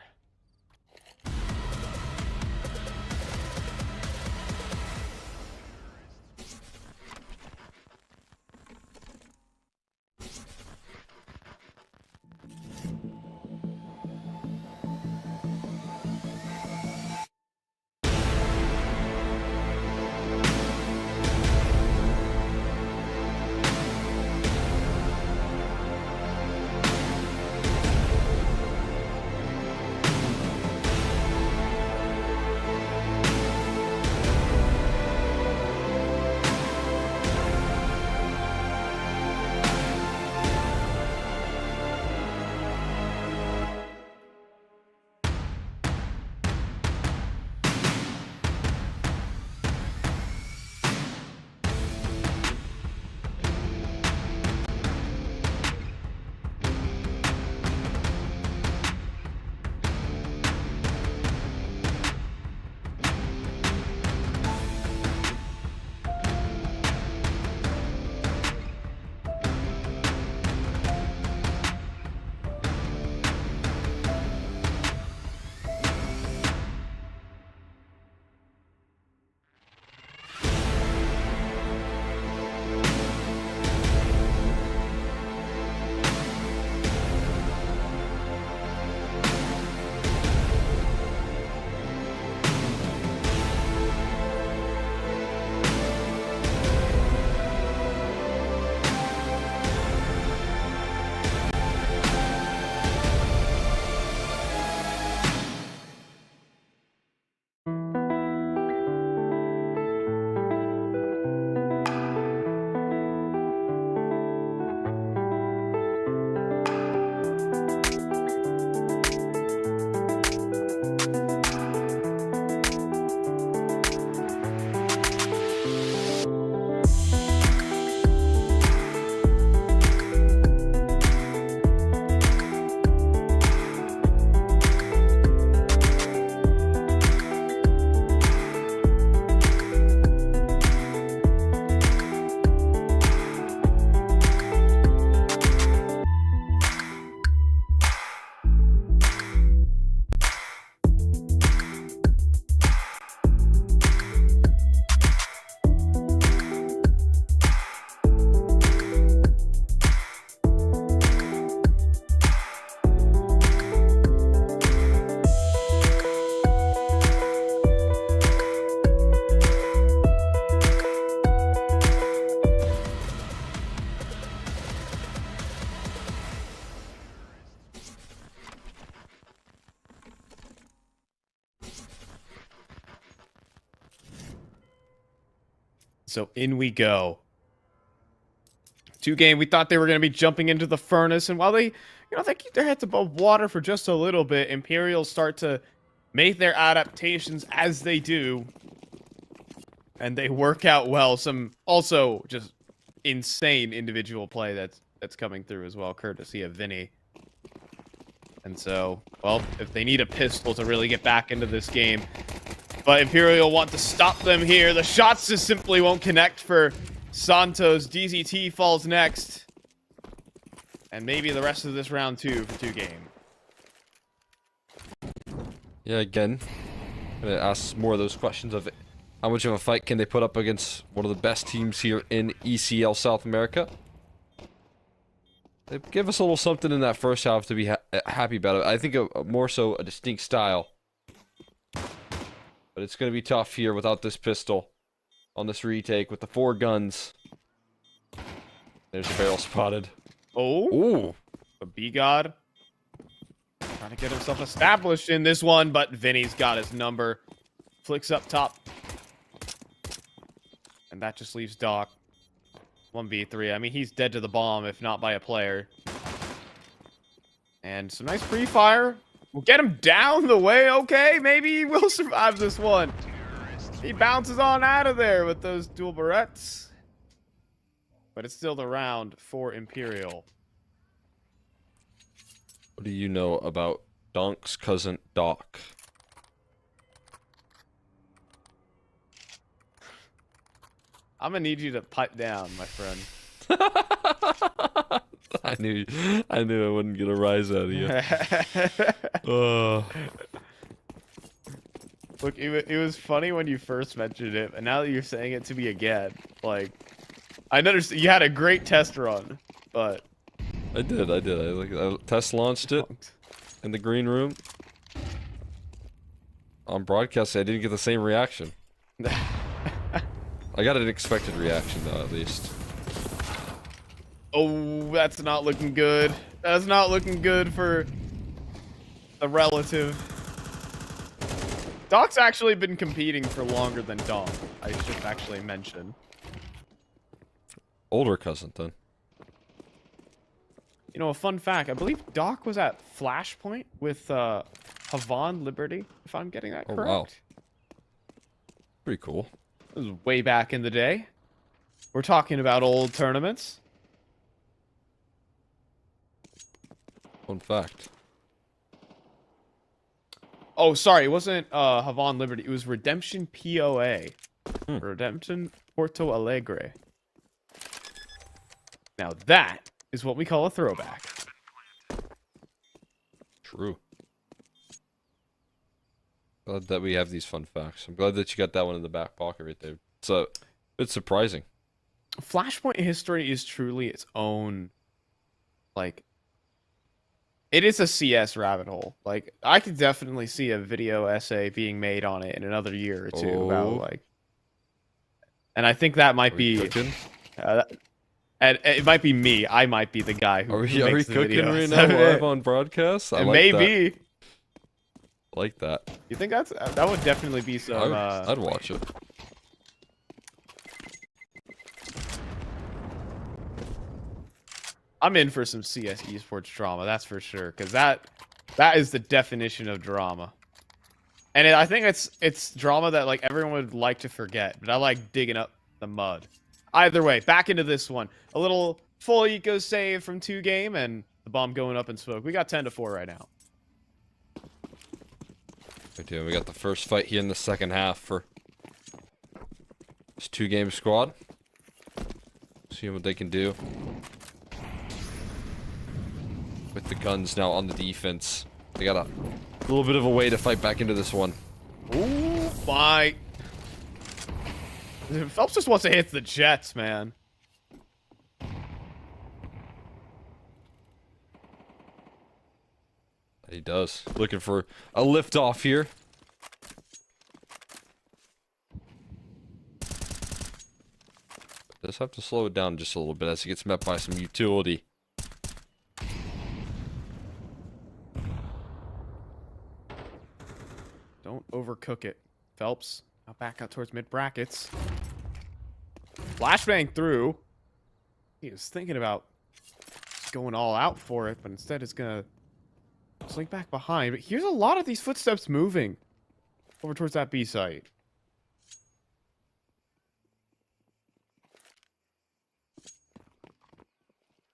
So in we go. 2-game, we thought they were going to be jumping into the furnace, and while they keep their heads above water for just a little bit, Imperial start to make their adaptations as they do, and they work out well. Some also just insane individual play that's coming through as well, courtesy of Vinny. And so, well, if they need a pistol to really get back into this game, but Imperial want to stop them here. The shots just simply won't connect for Santos. DZT falls next. And maybe the rest of this round too for 2-game. Yeah, again, I'm going to ask more of those questions of how much of a fight can they put up against one of the best teams here in ECL South America. They give us a little something in that first half to be happy about it. I think more so a distinct style. But it's going to be tough here without this pistol on this retake with the 4 guns. There's a barrel spotted. Oh, Ooh. a B-God. Trying to get himself established in this one, but Vinny's got his number. Flicks up top. And that just leaves Doc. 1v3. I mean, he's dead to the bomb, if not by a player. And some nice pre-fire. We'll get him down the way. Okay, maybe he will survive this one. He bounces on out of there with those dual barrettes. But it's still the round for Imperial. What do you know about Donk's cousin Doc? I'm gonna need you to pipe down, my friend. I knew I wouldn't get a rise out of you. Look, it was funny when you first mentioned it, and now that you're saying it to me again, like, I understand you had a great test run, but I did. I test launched it in the green room. On broadcast, I didn't get the same reaction. I got an expected reaction though, at least. Oh, that's not looking good. That's not looking good for the relative. Doc's actually been competing for longer than Dom. I should actually mention. Older cousin, then. You know, a fun fact. I believe Doc was at Flashpoint with Havon Liberty, if I'm getting that correct. Wow. Pretty cool. It was way back in the day. We're talking about old tournaments. Fun fact. Oh, sorry. It wasn't Havon Liberty. It was Redemption POA. Redemption Porto Alegre. Now that is what we call a throwback. True. Glad that we have these fun facts. I'm glad that you got that one in the back pocket right there. It's surprising. Flashpoint history is truly its own, like, it is a CS rabbit hole. Like, I could definitely see a video essay being made on it in another year or two about, like, and I think that might be, and it might be me. I might be the guy who Are we makes the cooking video right essay. now live on broadcast? I like Maybe. that. Like that. You think that would definitely be some? I'd watch it. I'm in for some CS esports drama, that's for sure, because that is the definition of drama. And I think it's drama that like everyone would like to forget, but I like digging up the mud. Either way, back into this one. A little full eco save from 2-game, and the bomb going up in smoke. We got 10-4 right now. We do. We got the first fight here in the second half for this 2-game squad. Seeing what they can do. With the guns now on the defense. They got a little bit of a way to fight back into this one. Ooh, my. Phelps just wants to hit the jets, man. He does. Looking for a lift off here. Does have to slow it down just a little bit as he gets met by some utility. Don't overcook it, Phelps. Now back out towards mid brackets. Flashbang through. He was thinking about going all out for it, but instead it's gonna slink back behind. But here's a lot of these footsteps moving over towards that B site.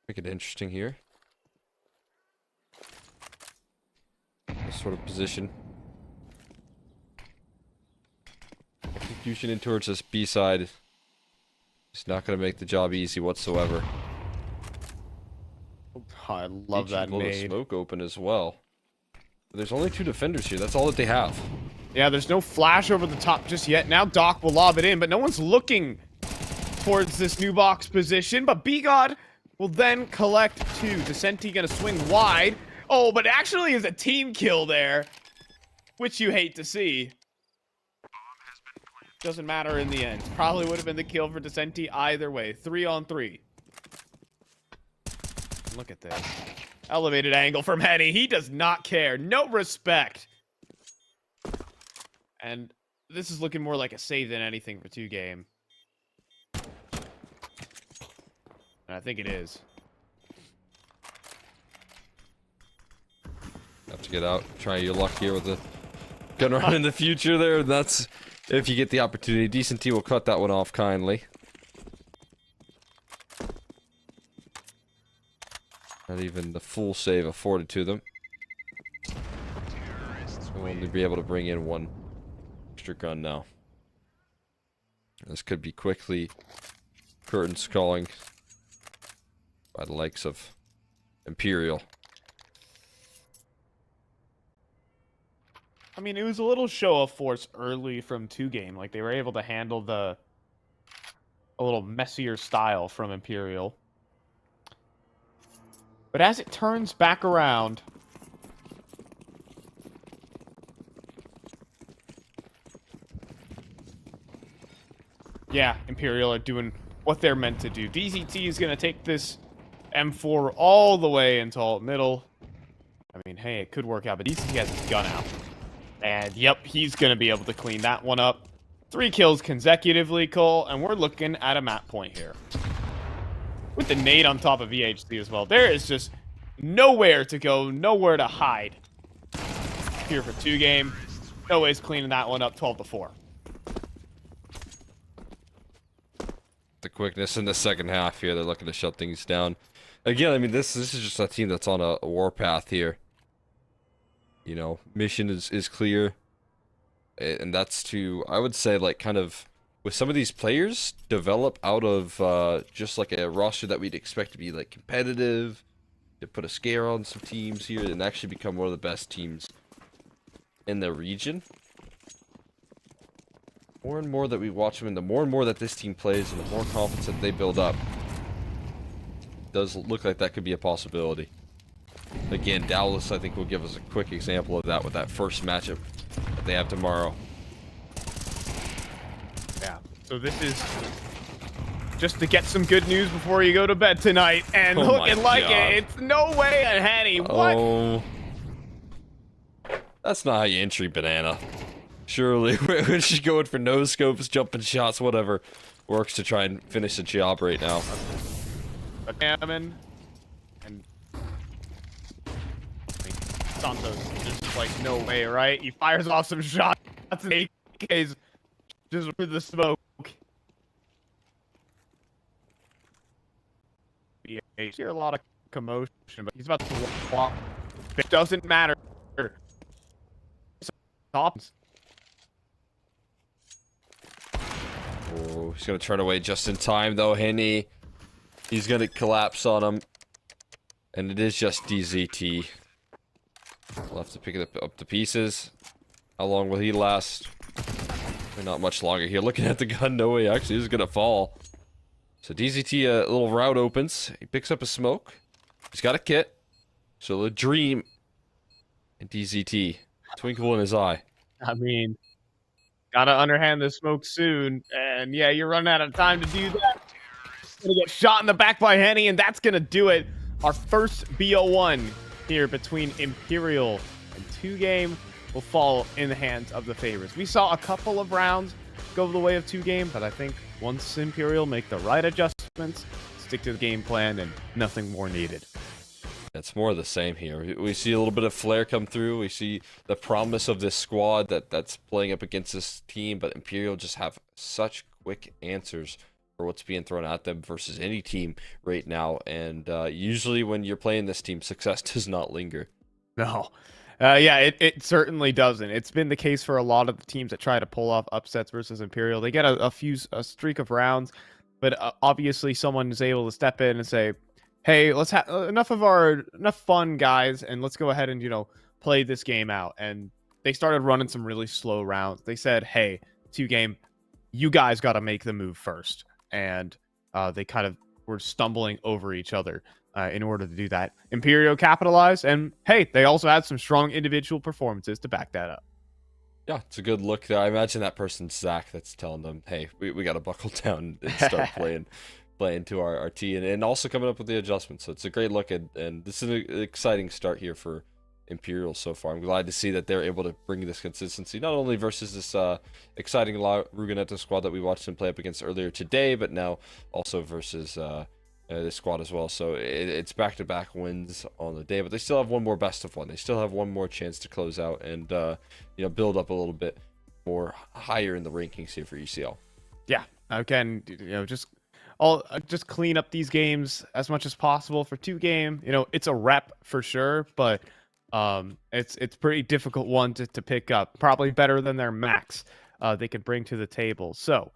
Make it interesting here. This sort of position. Execution in towards this B side. It's not going to make the job easy whatsoever. Oh, I love that nade. Smoke open as well. But there's only 2 defenders here. That's all that they have. Yeah, there's no flash over the top just yet. Now Doc will lob it in, but no one's looking towards this new box position. But B-God will then collect 2. Descenti gonna swing wide. Oh, but actually is a team kill there, which you hate to see. Doesn't matter in the end. Probably would have been the kill for Descenti either way. 3-on-3. Look at this. Elevated angle from Henny. He does not care. No respect. And this is looking more like a save than anything for 2Game. And I think it is. Have to get out. Try your luck here with the gun run in the future there. That's if you get the opportunity. Decent team will cut that one off kindly. Not even the full save afforded to them. We'll only be able to bring in one extra gun now. This could be quickly curtains calling by the likes of Imperial. I mean, it was a little show of force early from 2Game. Like, they were able to handle a little messier style from Imperial. But as it turns back around, yeah, Imperial are doing what they're meant to do. DZT is going to take this M4 all the way into alt middle. I mean, hey, it could work out, but DZT has his gun out. And, yep, he's going to be able to clean that one up. 3 kills consecutively, Cole, and we're looking at a map point here. With the nade on top of VHC as well. There is just nowhere to go, nowhere to hide. Here for 2Game. No ways cleaning that one up 12-4. The quickness in the second half here, they're looking to shut things down. Again, I mean, this is just a team that's on a warpath here. You know, mission is clear. And that's to, I would say, like, kind of, with some of these players, develop out of just like a roster that we'd expect to be, like, competitive, to put a scare on some teams here, and actually become one of the best teams in the region. More and more that we watch them, and the more and more that this team plays, and the more confidence that they build up, it does look like that could be a possibility. Again, Dallas, I think, will give us a quick example of that with that first matchup that they have tomorrow. Yeah, so this is just to get some good news before you go to bed tonight, and looking like it's no way a Henny. What? Oh, that's not how you entry banana. Surely, we're just going for no scopes, jumping shots, whatever works to try and finish the job right now. A Gammon and Santos just like no way, right? He fires off some shots and AKs just with the smoke. You hear a lot of commotion, but he's about to walk. It doesn't matter. Stops. Oh, he's gonna turn away just in time though, Henny. He's gonna collapse on him. And it is just DZT. We'll have to pick it up to pieces. How long will he last? Not much longer here. Looking at the gun, no way, actually, he's gonna fall. So DZT, a little route opens. He picks up a smoke. He's got a kit. So the dream. And DZT. Twinkle in his eye. I mean, gotta underhand the smoke soon. And yeah, you're running out of time to do that. Gonna get shot in the back by Henny, and that's gonna do it. Our first BO1 here between Imperial and 2Game will fall in the hands of the favorites. We saw a couple of rounds go the way of 2Game, but I think once Imperial make the right adjustments, stick to the game plan, and nothing more needed. It's more of the same here. We see a little bit of flair come through. We see the promise of this squad that's playing up against this team, but Imperial just have such quick answers for what's being thrown at them versus any team right now. And usually when you're playing this team, success does not linger. No. Yeah, it certainly doesn't. It's been the case for a lot of the teams that try to pull off upsets versus Imperial. They get a streak of rounds, but obviously someone is able to step in and say, hey, let's have enough fun, guys, and let's go ahead and, play this game out. And they started running some really slow rounds. They said, hey, 2Game, you guys got to make the move first. And they kind of were stumbling over each other in order to do that. Imperial capitalized, and hey, they also had some strong individual performances to back that up. Yeah, it's a good look there. I imagine that person's Zach that's telling them, hey, we got to buckle down and start playing. playing to our T, and also coming up with the adjustments. So it's a great look, and this is an exciting start here for Imperial so far. I'm glad to see that they're able to bring this consistency, not only versus this exciting La Ruganeta squad that we watched them play up against earlier today, but now also versus this squad as well. So it's back-to-back wins on the day, but they still have one more best of one. They still have one more chance to close out and build up a little bit more higher in the rankings here for ECL. Yeah, again, just clean up these games as much as possible for 2-game. It's a rep for sure, but it's pretty difficult one to pick up. Probably better than their max they could bring to the table. So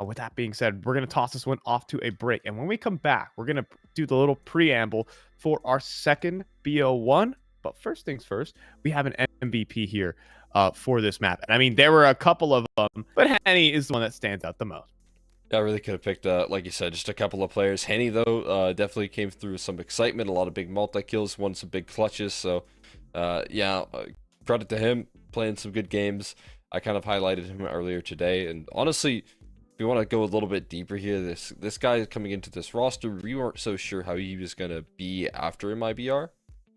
with that being said, we're going to toss this one off to a break. And when we come back, we're going to do the little preamble for our second BO1. But first things first, we have an MVP here for this map. And I mean, there were a couple of them, but Henny is the one that stands out the most. I really could have picked, like you said, just a couple of players. Henny, though, definitely came through with some excitement, a lot of big multi-kills, won some big clutches. So, credit to him, playing some good games. I kind of highlighted him earlier today. And honestly, if you want to go a little bit deeper here, this guy coming into this roster, we weren't so sure how he was going to be after MIBR.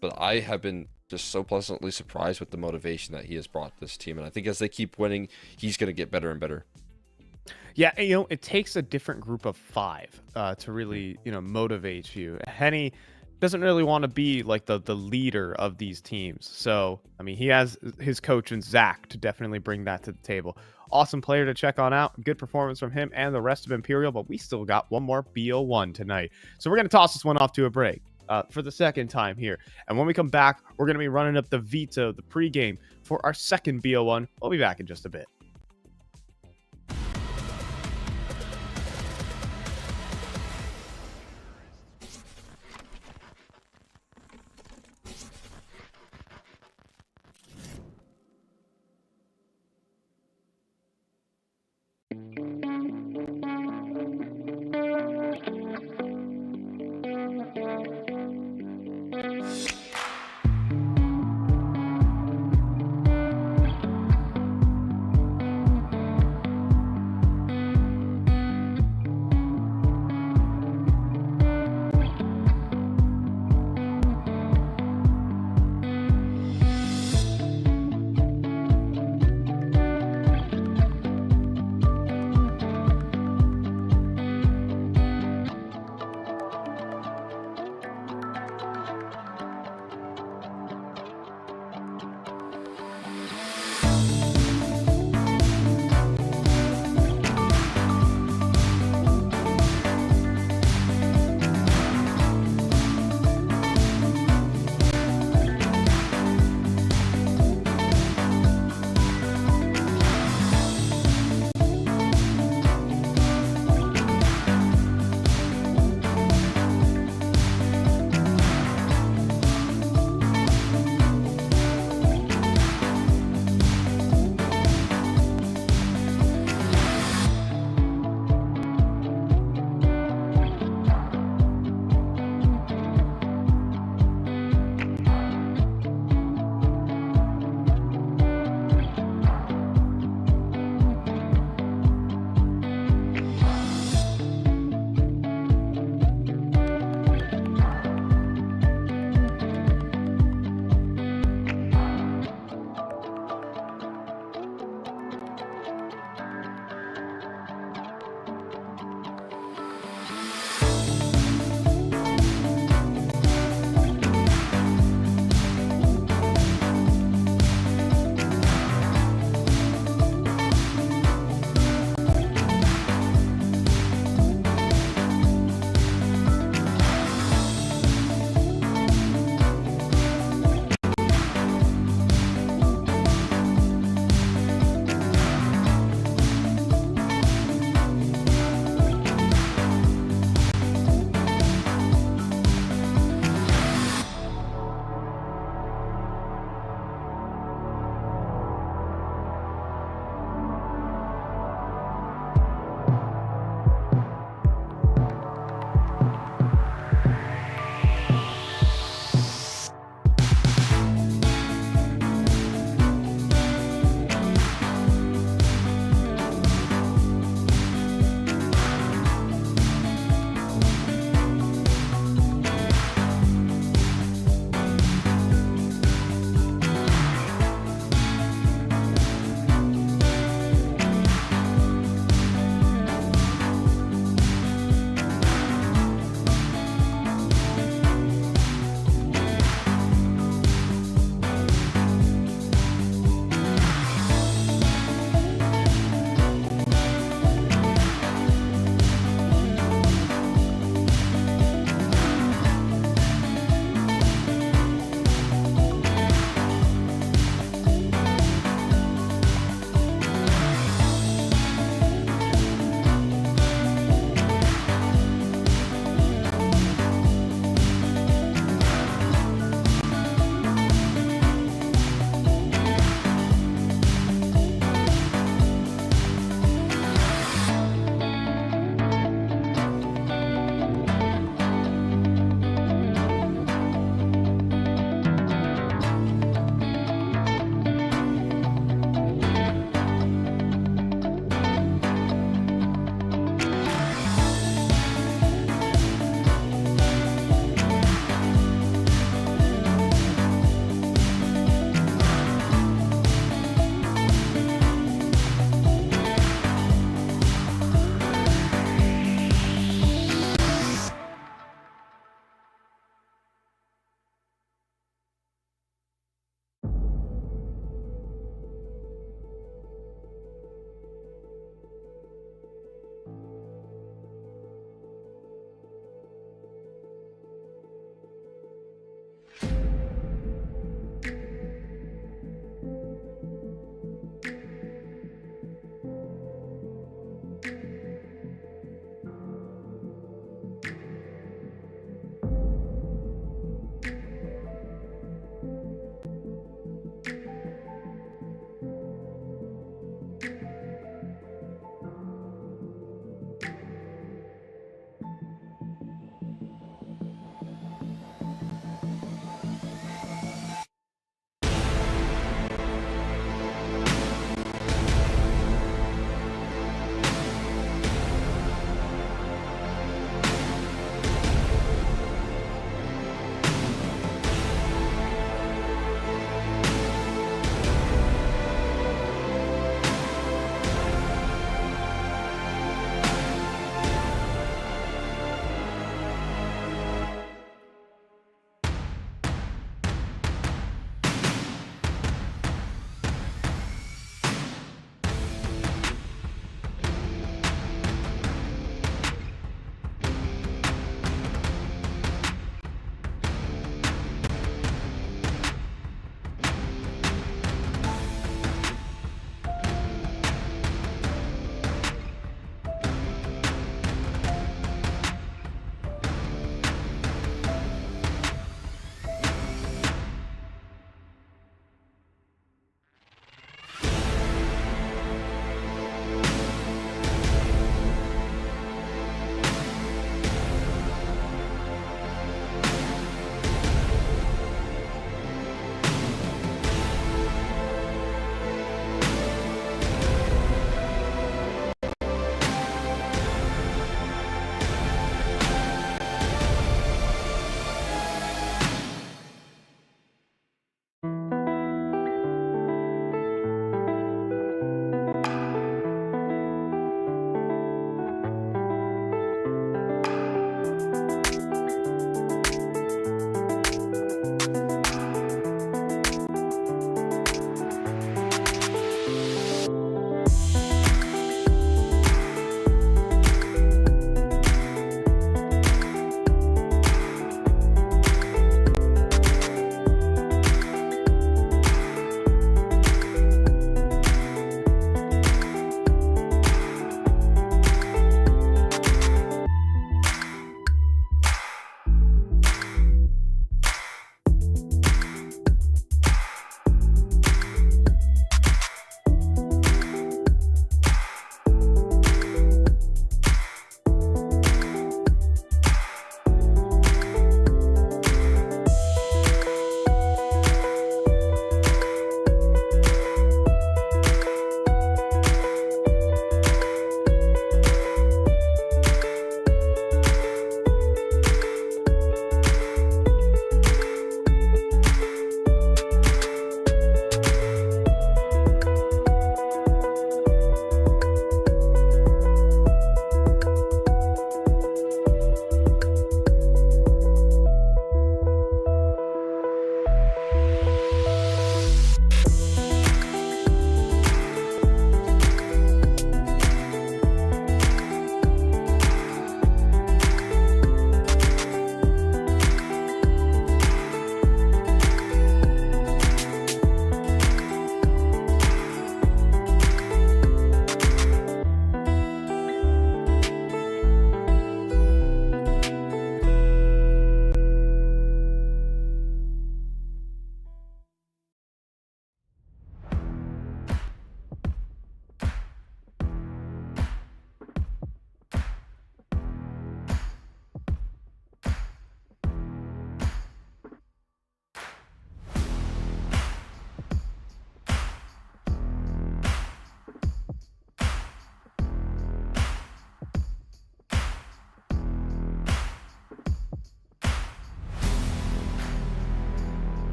But I have been just so pleasantly surprised with the motivation that he has brought this team. And I think as they keep winning, he's going to get better and better. Yeah, it takes a different group of 5 to really, motivate you. Henny doesn't really want to be like the leader of these teams. So, I mean, he has his coach and Zach to definitely bring that to the table. Awesome player to check on out. Good performance from him and the rest of Imperial, but we still got one more BO1 tonight. So we're going to toss this one off to a break for the second time here. And when we come back, we're going to be running up the veto, the pregame for our second BO1. We'll be back in just a bit.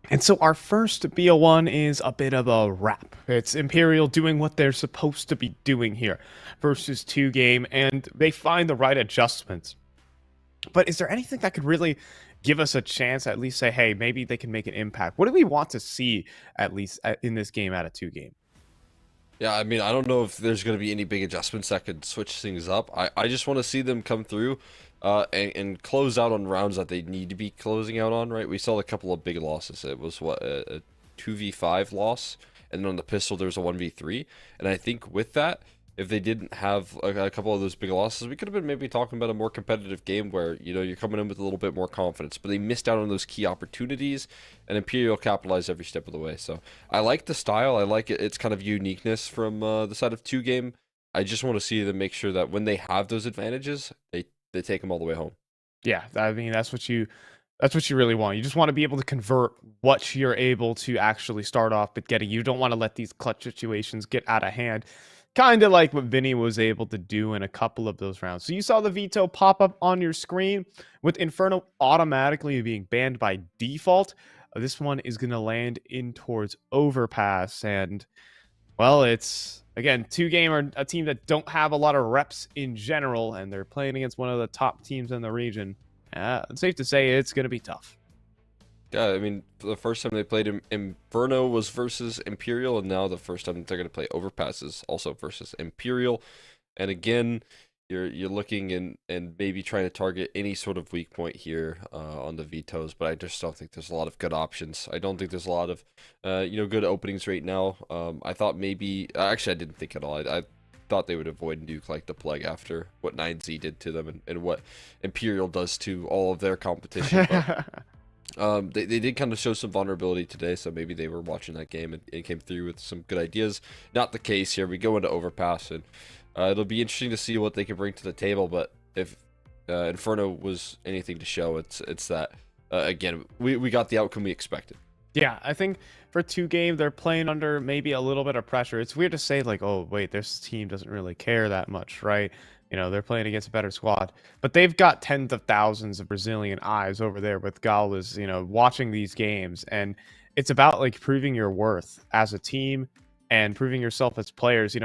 And so our first BO1 is a bit of a wrap. It's Imperial doing what they're supposed to be doing here versus 2 game, and they find the right adjustments. But is there anything that could really give us a chance, at least say, hey, maybe they can make an impact? What do we want to see, at least in this game, out of 2 game? Yeah, I mean, I don't know if there's going to be any big adjustments that could switch things up. I just want to see them come through and close out on rounds that they need to be closing out on, right? We saw a couple of big losses. It was, what, a 2v5 loss, and then on the pistol, there was a 1v3. And I think with that, if they didn't have a couple of those big losses, we could have been maybe talking about a more competitive game where, you know, you're coming in with a little bit more confidence. But they missed out on those key opportunities, and Imperial capitalized every step of the way. So I like the style. I like its kind of uniqueness from the side of 2 game. I just want to see them make sure that when they have those advantages, they take them all the way home. Yeah, I mean that's what you really want. You just want to be able to convert what you're able to actually start off with getting. You don't want to let these clutch situations get out of hand. Kind of like what Vinny was able to do in a couple of those rounds. So you saw the veto pop up on your screen with Inferno automatically being banned by default. This one is going to land in towards Overpass. And, well, it's, again, 2 game are a team that don't have a lot of reps in general, and they're playing against one of the top teams in the region. It's safe to say it's going to be tough. Yeah, I mean, the first time they played Inferno was versus Imperial, and now the first time they're going to play Overpass is also versus Imperial. And again, you're looking and maybe trying to target any sort of weak point here on the vetoes, but I just don't think there's a lot of good options. I don't think there's a lot of good openings right now. I thought maybe actually I didn't think at all. I thought they would avoid nuke like the plague after what 9Z did to them and what Imperial does to all of their competition. But they did kind of show some vulnerability today, so maybe they were watching that game and came through with some good ideas. Not the case here. We go into Overpass, and it'll be interesting to see what they can bring to the table. But if Inferno was anything to show, it's that, again, we got the outcome we expected. Yeah, I think for 2 game, they're playing under maybe a little bit of pressure. It's weird to say, like, oh, wait, this team doesn't really care that much, right? You know, they're playing against a better squad. But they've got tens of thousands of Brazilian eyes over there with Gaules, watching these games. And it's about, like, proving your worth as a team and proving yourself as players.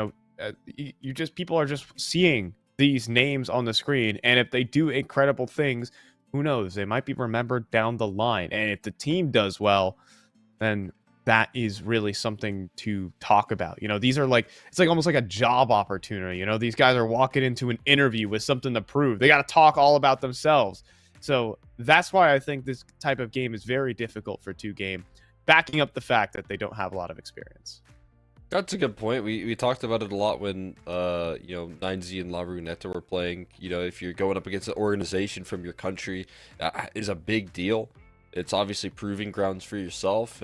People are just seeing these names on the screen. And if they do incredible things, who knows? They might be remembered down the line. And if the team does well, then that is really something to talk about. These are it's like almost like a job opportunity. These guys are walking into an interview with something to prove. They got to talk all about themselves. So that's why I think this type of game is very difficult for 2 game, backing up the fact that they don't have a lot of experience. That's a good point. We talked about it a lot when 9Z and La Runeta were playing. If you're going up against an organization from your country, is a big deal. It's obviously proving grounds for yourself.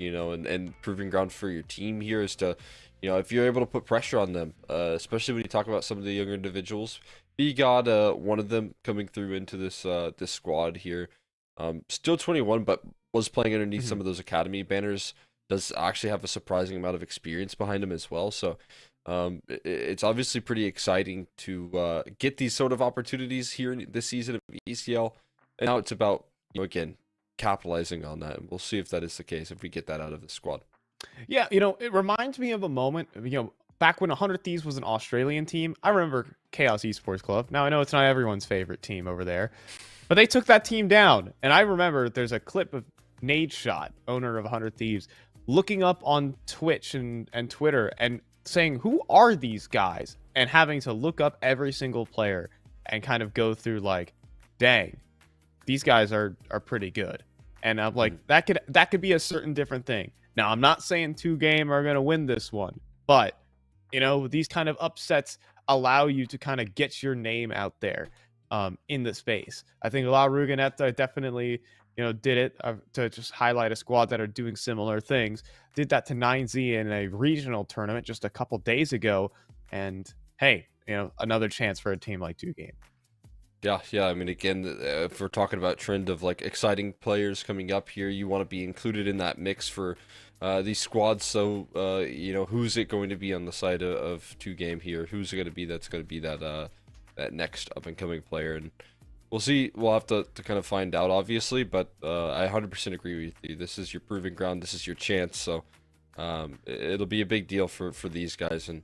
And proving ground for your team here is to, if you're able to put pressure on them, especially when you talk about some of the younger individuals. We got one of them coming through into this squad here, still 21, but was playing underneath some of those academy banners. Does actually have a surprising amount of experience behind him as well. So it's obviously pretty exciting to get these sort of opportunities here in this season of ECL. And now it's about, again, capitalizing on that, and we'll see if that is the case if we get that out of the squad. Yeah, it reminds me of a moment, back when 100 Thieves was an Australian team. I remember Chaos Esports Club. Now I know it's not everyone's favorite team over there, but they took that team down. And I remember there's a clip of Nadeshot, owner of 100 Thieves, looking up on Twitch and Twitter and saying, who are these guys? And having to look up every single player and kind of go through like, dang, these guys are pretty good. And I'm like, that could be a certain different thing. Now, I'm not saying 2 game are going to win this one, but, these kind of upsets allow you to kind of get your name out there in the space. I think La Ruganeta definitely, did it to just highlight a squad that are doing similar things. Did that to 9Z in a regional tournament just a couple days ago. And, hey, another chance for a team like 2 game. Yeah. I mean, again, if we're talking about trend of like exciting players coming up here, you want to be included in that mix for these squads. So, who's it going to be on the side of 2 game here? Who's it going to be that's going to be that that next up and coming player? And We'll see. We'll have to kind of find out, obviously, but I 100% agree with you. This is your proving ground. This is your chance. So it'll be a big deal for these guys. And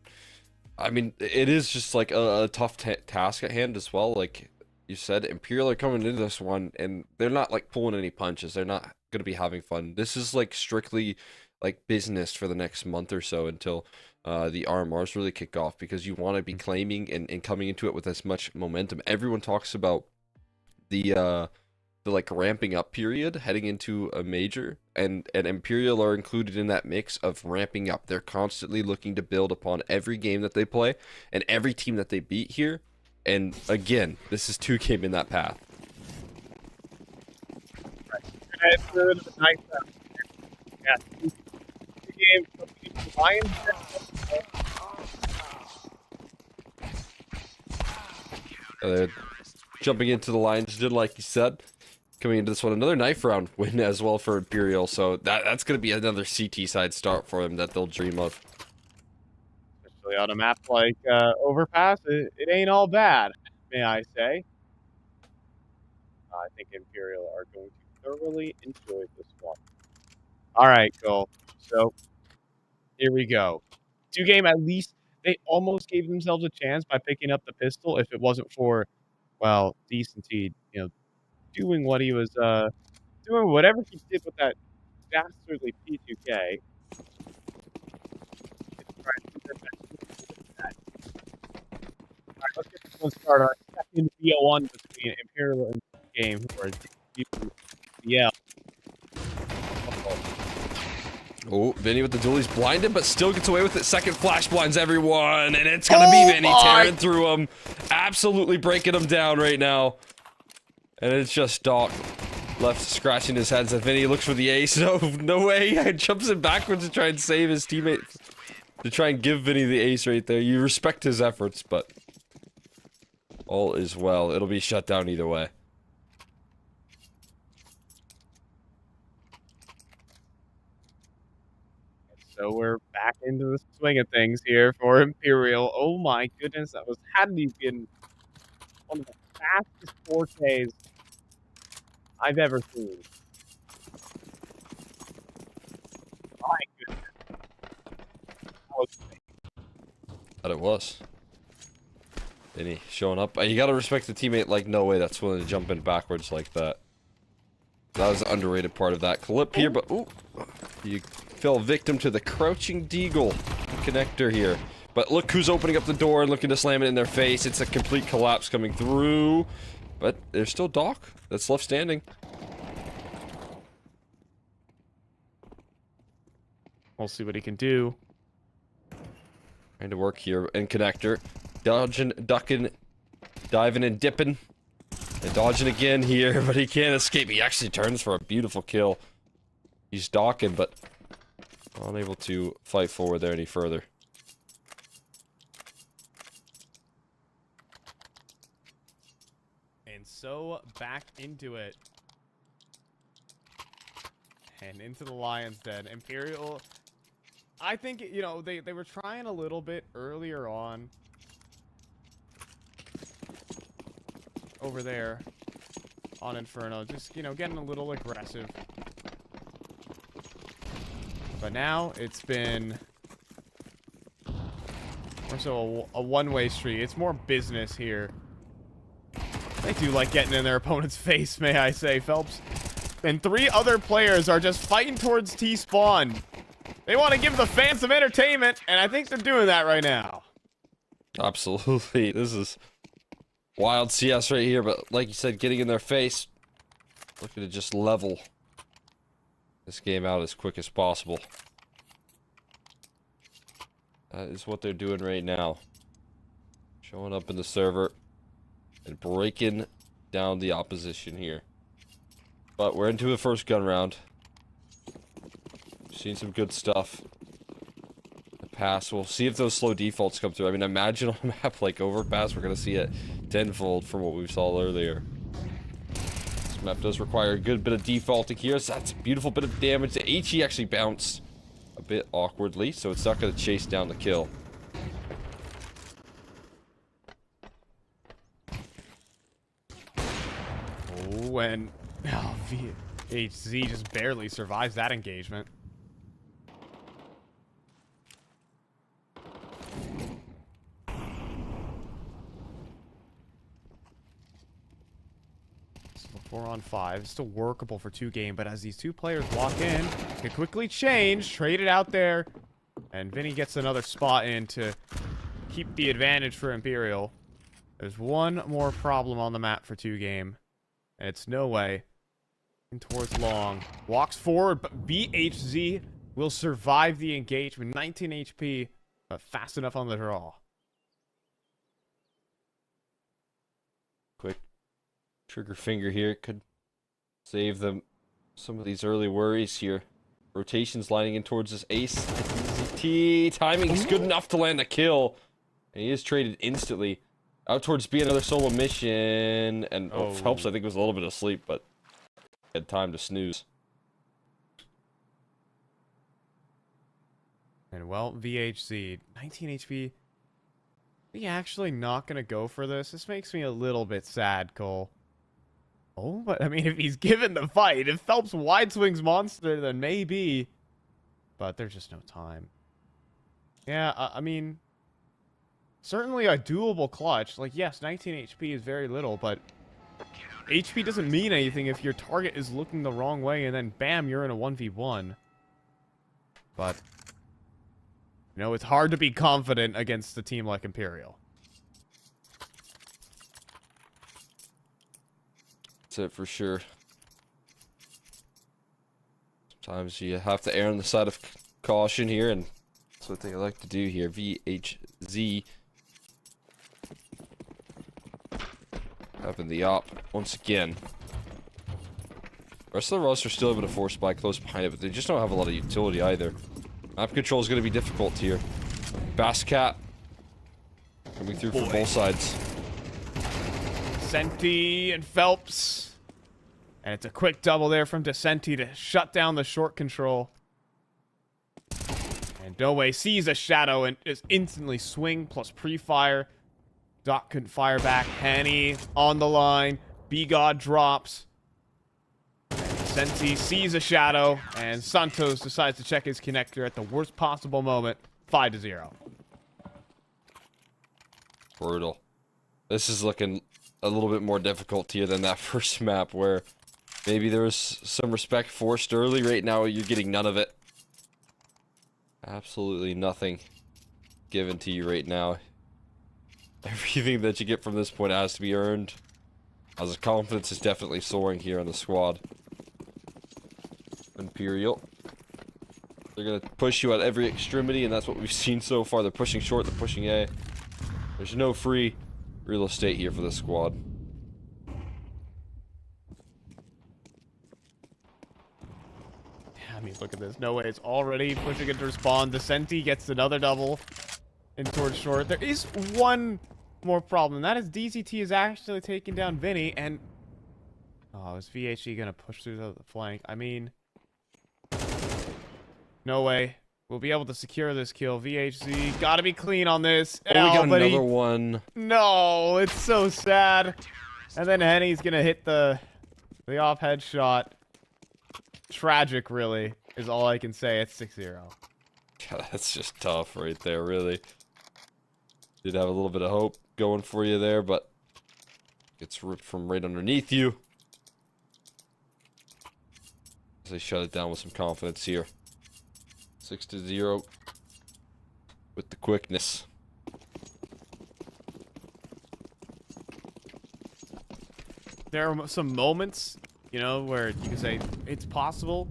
I mean, it is just like a tough task at hand as well. Like you said, Imperial are coming into this one, and they're not like pulling any punches. They're not going to be having fun. This is like strictly like business for the next month or so until the RMRs really kick off, because you want to be claiming and coming into it with as much momentum. Everyone talks about the like ramping up period heading into a major, and Imperial are included in that mix of ramping up. They're constantly looking to build upon every game that they play and every team that they beat here. And again, this is 2Game in that path. It's a nice yeah, 2 games of the Lions. They're jumping into the Lions, did like you said. Coming into this one, another knife round win as well for Imperial, so that's going to be another CT side start for them that they'll dream of. Especially on a map like Overpass, it ain't all bad, may I say. I think Imperial are going to thoroughly enjoy this one. All right, cool. So here we go. 2Game, at least they almost gave themselves a chance by picking up the pistol if it wasn't for, well, Decency, doing what he was, doing whatever he did with that dastardly P2K. Alright, let's get this one started. Our second BO1 between Imperial and Game, who are ESL. Oh, Vinny with the duel. He's blinded, but still gets away with it. Second flash blinds everyone, and it's gonna be Vinny tearing through him, absolutely breaking him down right now. And it's just Doc left scratching his head. And Vinny looks for the ace. No way. He jumps in backwards to try and save his teammate, to try and give Vinny the ace right there. You respect his efforts, but all is well. It'll be shut down either way. So we're back into the swing of things here for Imperial. Oh my goodness, that had to be one of the fastest 4Ks I've ever seen. My goodness. But it was. Vinny showing up. You gotta respect the teammate like no way that's willing to jump in backwards like that. That was the underrated part of that clip here, but ooh, you fell victim to the crouching deagle connector here. But look who's opening up the door and looking to slam it in their face. It's a complete collapse coming through. But there's still Doc that's left standing. We'll see what he can do. Trying to work here in connector. Dodging, ducking, diving and dipping. And dodging again here, but he can't escape. He actually turns for a beautiful kill. He's docking, but unable to fight forward there any further. And so back into it. And into the Lion's Den. Imperial, I think, they were trying a little bit earlier on. Over there on Inferno. Just, getting a little aggressive. But now it's been more so a one-way street. It's more business here. They do like getting in their opponent's face, may I say, Phelps. And 3 other players are just fighting towards T-spawn. They want to give the fans some entertainment, and I think they're doing that right now. Absolutely. This is wild CS right here, but like you said, getting in their face. Looking to just level this game out as quick as possible. That is what they're doing right now. Showing up in the server and breaking down the opposition here. But we're into the first gun round. Seen some good stuff. The pass. We'll see if those slow defaults come through. I mean, imagine on a map like Overpass, we're going to see it tenfold from what we saw earlier. This map does require a good bit of defaulting here, so that's a beautiful bit of damage. The HE actually bounced a bit awkwardly, so it's not going to chase down the kill. Oh, and VHZ just barely survives that engagement. So 4-on-5, still workable for 2 game, but as these 2 players walk in, can quickly change, trade it out there, and Vinny gets another spot in to keep the advantage for Imperial. There's one more problem on the map for 2-game, and it's No Way. In towards long. Walks forward, but BHZ will survive the engagement. 19 HP, but fast enough on the draw. Quick trigger finger here could save them some of these early worries here. Rotations lining in towards this ace. DZT timing is good enough to land a kill. And he is traded instantly. Out towards B, another solo mission. And Phelps, I think, was a little bit asleep, but had time to snooze. And well, VHZ, 19 HP. Are we actually not going to go for this? This makes me a little bit sad, Cole. Oh, but I mean, if he's given the fight, if Phelps wide swings monster, then maybe. But there's just no time. Yeah, I mean, certainly a doable clutch. Like, yes, 19 HP is very little, but HP doesn't mean anything if your target is looking the wrong way and then bam, you're in a 1v1. But, you know, it's hard to be confident against a team like Imperial. That's it for sure. Sometimes you have to err on the side of caution here, and that's what they like to do here. VHZ having the op once again. The rest of the roster still able to force by close behind it, but they just don't have a lot of utility either. Map control is going to be difficult here. Basscat coming through from both sides. Descenti and Phelps. And it's a quick double there from Descenti to shut down the short control. And Doe sees a shadow and is instantly swing plus pre-fire. Doc couldn't fire back. Henny on the line. B-God drops. Descenti sees a shadow. And Santos decides to check his connector at the worst possible moment. 5-0. Brutal. This is looking a little bit more difficult here than that first map where maybe there was some respect forced early. Right now, you're getting none of it. Absolutely nothing given to you right now. Everything that you get from this point has to be earned. As the confidence is definitely soaring here on the squad. Imperial. They're going to push you at every extremity, and that's what we've seen so far. They're pushing short, they're pushing A. There's no free real estate here for the squad. I mean, look at this. No Way is already pushing it to respond. Descenti gets another double in towards short. There is one more problem. That is DZT is actually taking down Vinny, and oh, is VHE going to push through the flank? I mean, No Way. We'll be able to secure this kill. VHZ, gotta be clean on this. Oh, we got another one. No, it's so sad. And then Henny's gonna hit the off headshot. Tragic, really, is all I can say. It's 6-0. God, that's just tough right there, really. Did have a little bit of hope going for you there, but gets ripped from right underneath you. As they shut it down with some confidence here. 6-0 with the quickness. There are some moments, you know, where you can say it's possible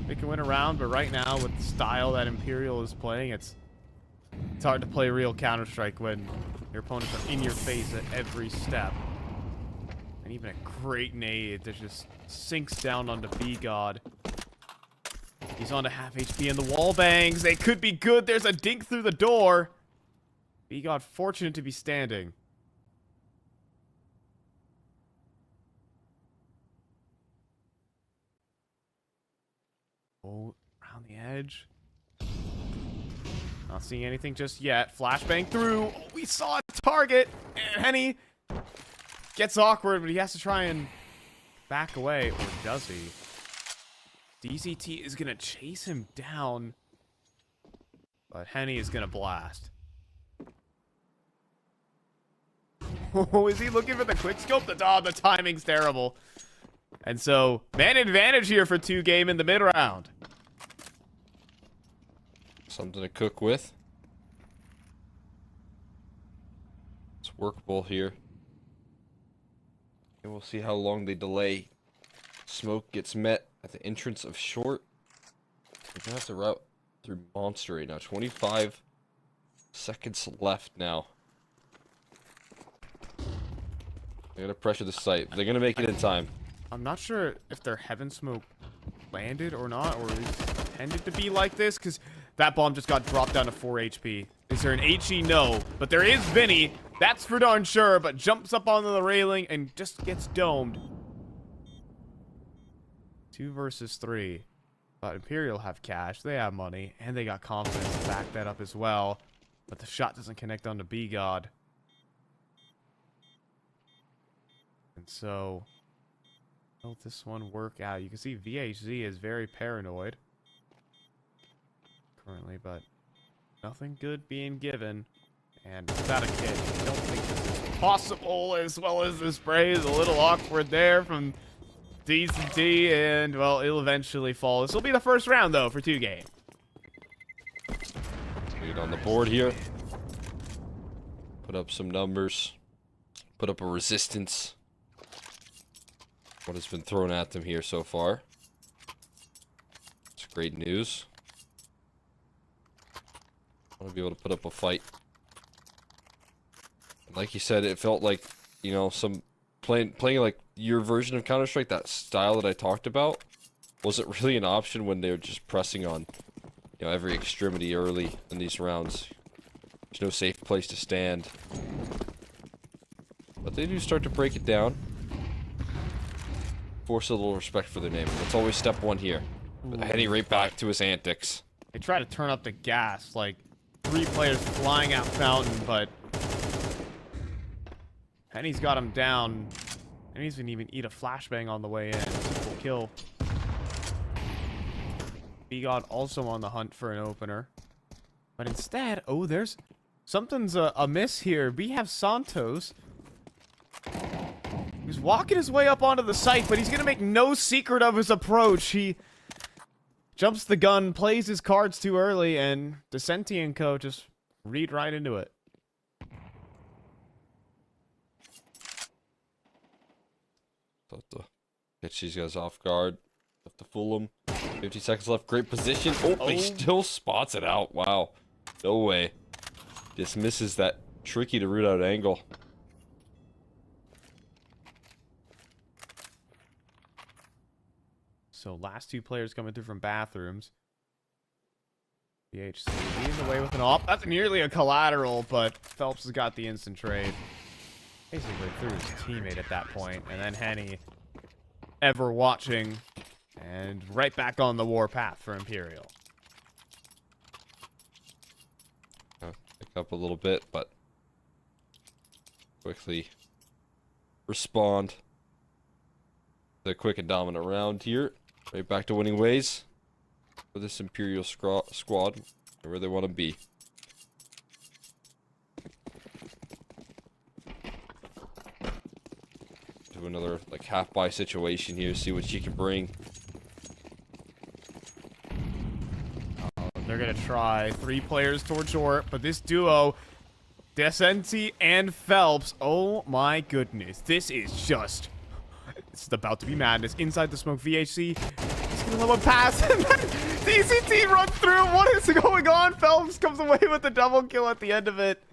they can win a round, but right now with the style that Imperial is playing, it's hard to play real Counter-Strike when your opponents are in your face at every step. And even a great nade that just sinks down onto B-God. He's on to half HP and the wall bangs. They could be good. There's a dink through the door. B-God fortunate to be standing. Oh, around the edge. Not seeing anything just yet. Flashbang through. Oh, we saw a target. And Henny gets awkward, but he has to try and back away. Or does he? DCT is going to chase him down. But Henny is going to blast. Oh, is he looking for the quick scope? The timing's terrible. And so, man advantage here for 2Game in the mid-round. Something to cook with. It's workable here. And we'll see how long they delay. Smoke gets met at the entrance of short. We're gonna have to route through monster right now. 25 seconds left now. They're gonna pressure the site. They're gonna make it in time. I'm not sure if their Heaven Smoke landed or not, or is intended to be like this, because that bomb just got dropped down to 4 HP. Is there an HE? No. But there is Vinny. That's for darn sure, but jumps up onto the railing and just gets domed. 2 versus 3. But Imperial have cash, they have money, and they got confidence to back that up as well. But the shot doesn't connect onto B-God. And so, will this one work out? You can see VHZ is very paranoid currently, but nothing good being given. And without a kid, I don't think this is possible, as well as the spray is a little awkward there from DCT, and, well, it'll eventually fall. This will be the first round, though, for 2Game. Lead on the board here. Put up some numbers. Put up a resistance. What has been thrown at them here so far. It's great news. I want to be able to put up a fight. Like you said, it felt like, you know, some playing like your version of Counter-Strike, that style that I talked about, wasn't really an option when they were just pressing on, you know, every extremity early in these rounds. There's no safe place to stand. But they do start to break it down. Force a little respect for their name. That's always step one here. Heading right back to his antics. They try to turn up the gas, like 3 players flying out fountain, but Henny's got him down. And he's gonna even eat a flashbang on the way in. Simple kill. B-God also on the hunt for an opener. But instead, oh, there's something's amiss here. We have Santos. He's walking his way up onto the site, but he's gonna make no secret of his approach. He jumps the gun, plays his cards too early, and Descenti and Co. just read right into it. Have to catch these guys off guard. Have to fool them. 50 seconds left. Great position. Oh, he still spots it out. Wow. No way. Just misses that tricky to root out angle. So last 2 players coming through from bathrooms. BHC leading the way with an op. That's nearly a collateral, but Phelps has got the instant trade. Basically through his teammate at that point. And then Henny, ever watching, and right back on the warpath for Imperial. Pick up a little bit, but quickly respond. The quick and dominant round here. Right back to winning ways for this Imperial squad, where they want to be. Do another like half-buy situation here, see what she can bring. They're gonna try 3 players towards short, but this duo, Descenti and Phelps, oh my goodness, this is just... This is about to be madness. Inside the smoke, VHC. He's gonna let one pass, and then DCT runs through. What is going on? Phelps comes away with the double kill at the end of it.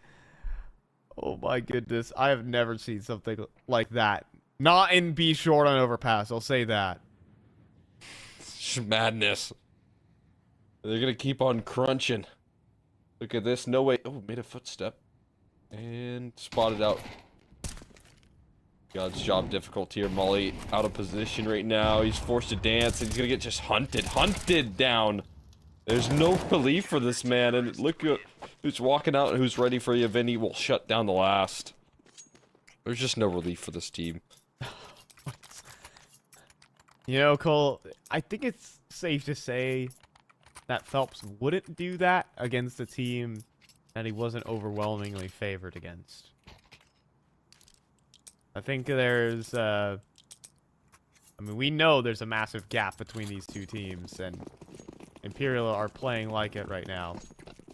Oh my goodness. I have never seen something like that. Not in B short on overpass, I'll say that. It's madness. They're gonna keep on crunching. Look at this. No way. Oh, made a footstep. And spotted out. God's job difficult here. Molly out of position right now. He's forced to dance, and he's gonna get just hunted down. There's no relief for this man, and look at who's walking out and who's ready for you. Vinny will shut down the last. There's just no relief for this team. You know, Cole, I think it's safe to say that Phelps wouldn't do that against a team that he wasn't overwhelmingly favored against. I think there's, I mean, we know there's a massive gap between these two teams, and Imperial are playing like it right now.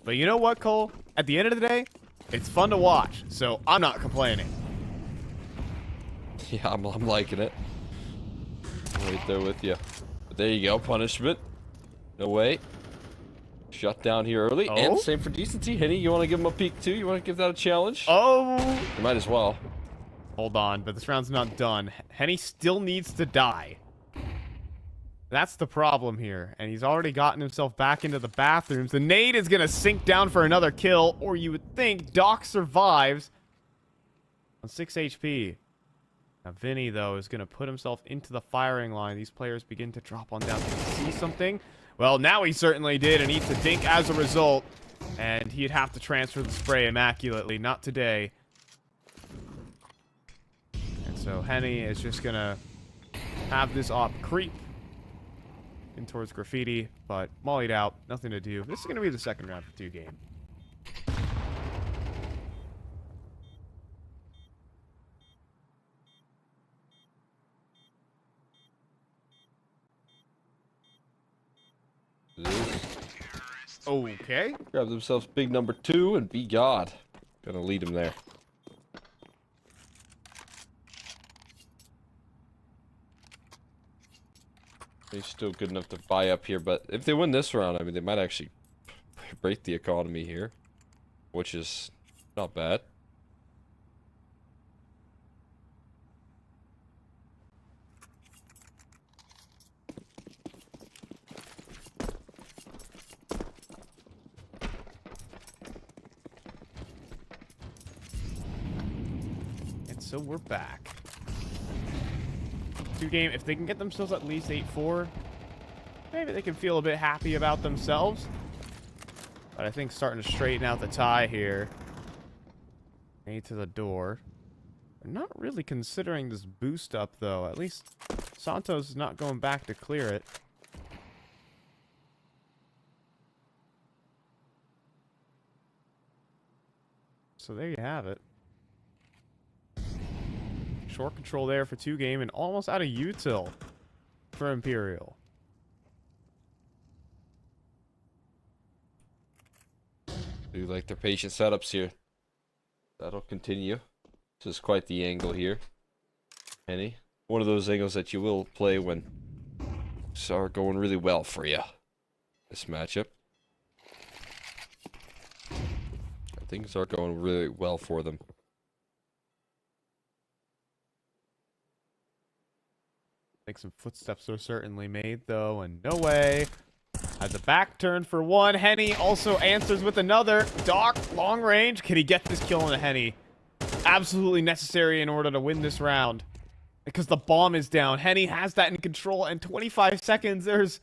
But you know what, Cole? At the end of the day, it's fun to watch, so I'm not complaining. Yeah, I'm liking it. I'm right there with you. But there you go, punishment. No way. Shut down here early. Oh? And same for decency. Henny, you want to give him a peek too? You want to give that a challenge? Oh! You might as well. Hold on, but this round's not done. Henny still needs to die. That's the problem here. And he's already gotten himself back into the bathrooms. The nade is going to sink down for another kill, or you would think Doc survives on 6 HP. Now, Vinny, though, is going to put himself into the firing line. These players begin to drop on down. Did he see something? Well, now he certainly did, and eats a dink as a result. And he'd have to transfer the spray immaculately. Not today. And so Henny is just going to have this op creep in towards Graffiti, but mollied out. Nothing to do. This is going to be the second round for 2 game. Okay. Grab themselves big number 2 and be God. Gonna lead him there. He's still good enough to buy up here, but if they win this round, I mean, they might actually break the economy here, which is not bad. And so we're back. 2 game, if they can get themselves at least 8-4, maybe they can feel a bit happy about themselves. But I think starting to straighten out the tie here. 8 to the door. They're not really considering this boost up, though. At least Santos is not going back to clear it. So there you have it. Short control there for 2 game and almost out of util for Imperial. Do like their patient setups here. That'll continue. This is quite the angle here. Henny. One of those angles that you will play when things are going really well for you. This matchup. Things are going really well for them. I think some footsteps are certainly made, though, and no way. Has a back turn for 1. Henny also answers with another. Doc, long range. Can he get this kill on a Henny? Absolutely necessary in order to win this round. Because the bomb is down. Henny has that in control, and 25 seconds, there's...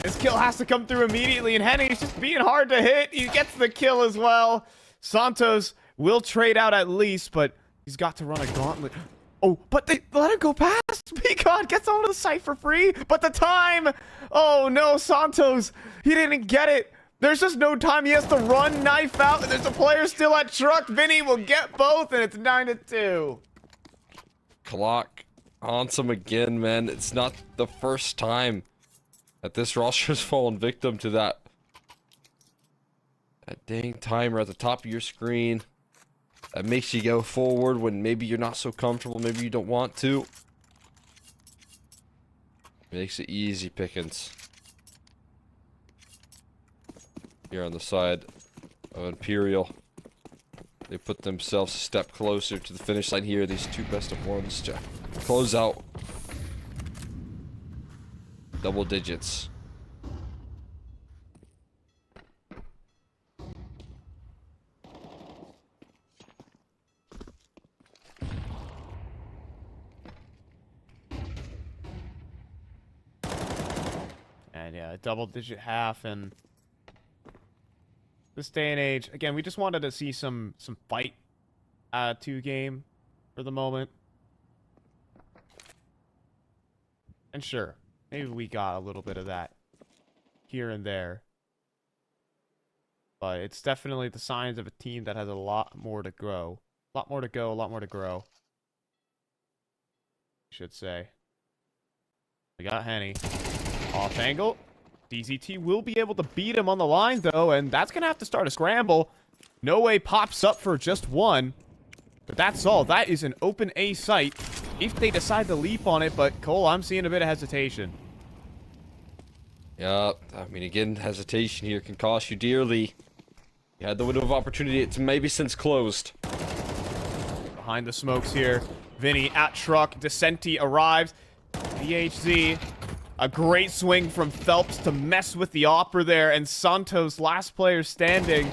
This kill has to come through immediately, and Henny's just being hard to hit. He gets the kill as well. Santos will trade out at least, but he's got to run a gauntlet. Oh, but they let it go past. Peacock gets onto the site for free, but the time. Oh no, Santos. He didn't get it. There's just no time. He has to run, knife out, and there's a player still at truck. Vinny will get both, and it's 9-2. Clock haunts him again, man. It's not the first time that this roster's fallen victim to that dang timer at the top of your screen. That makes you go forward when maybe you're not so comfortable, maybe you don't want to. Makes it easy pickings. Here on the side of Imperial. They put themselves a step closer to the finish line here. These 2 best of 1s to close out. Double digits. And yeah, a double-digit half, and this day and age, again, we just wanted to see some fight 2 game for the moment. And sure, maybe we got a little bit of that here and there. But it's definitely the signs of a team that has a lot more to grow. A lot more to go, a lot more to grow. I should say. We got Henny. Off angle. DZT will be able to beat him on the line, though, and that's going to have to start a scramble. No Way pops up for just one. But that's all. That is an open A site if they decide to leap on it. But, Cole, I'm seeing a bit of hesitation. Yeah, I mean, again, hesitation here can cost you dearly. You had the window of opportunity. It's maybe since closed. Behind the smokes here. Vinny at truck. Descenti arrives. VHZ. A great swing from Phelps to mess with the Opera there. And Santos, last player standing.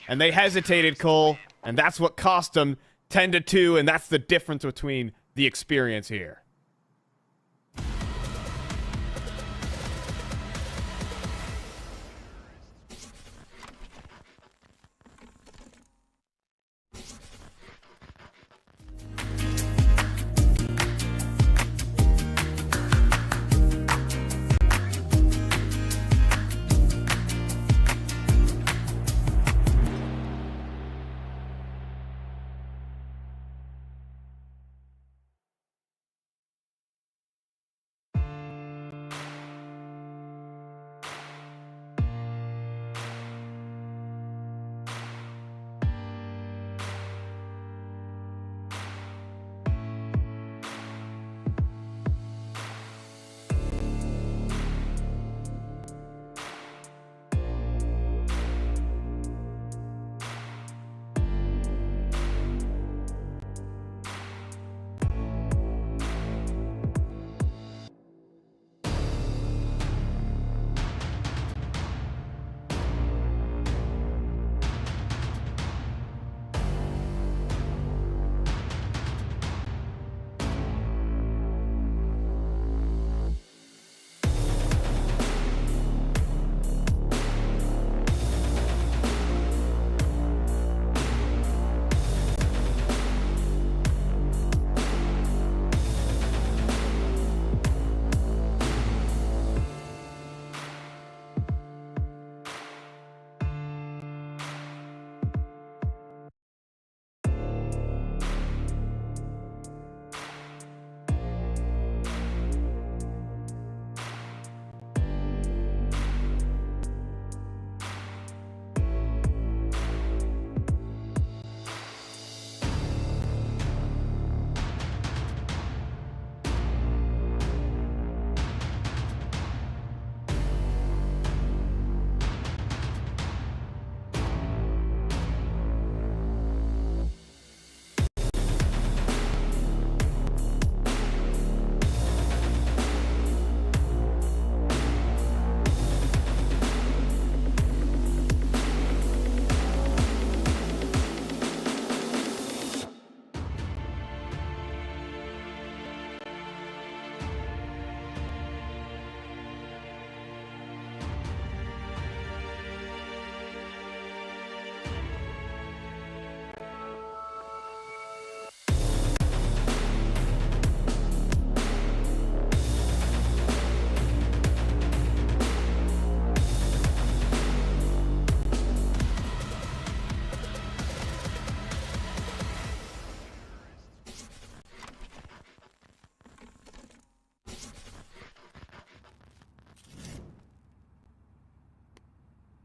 And they hesitated, Cole. And that's what cost them 10-2. And that's the difference between the experience here.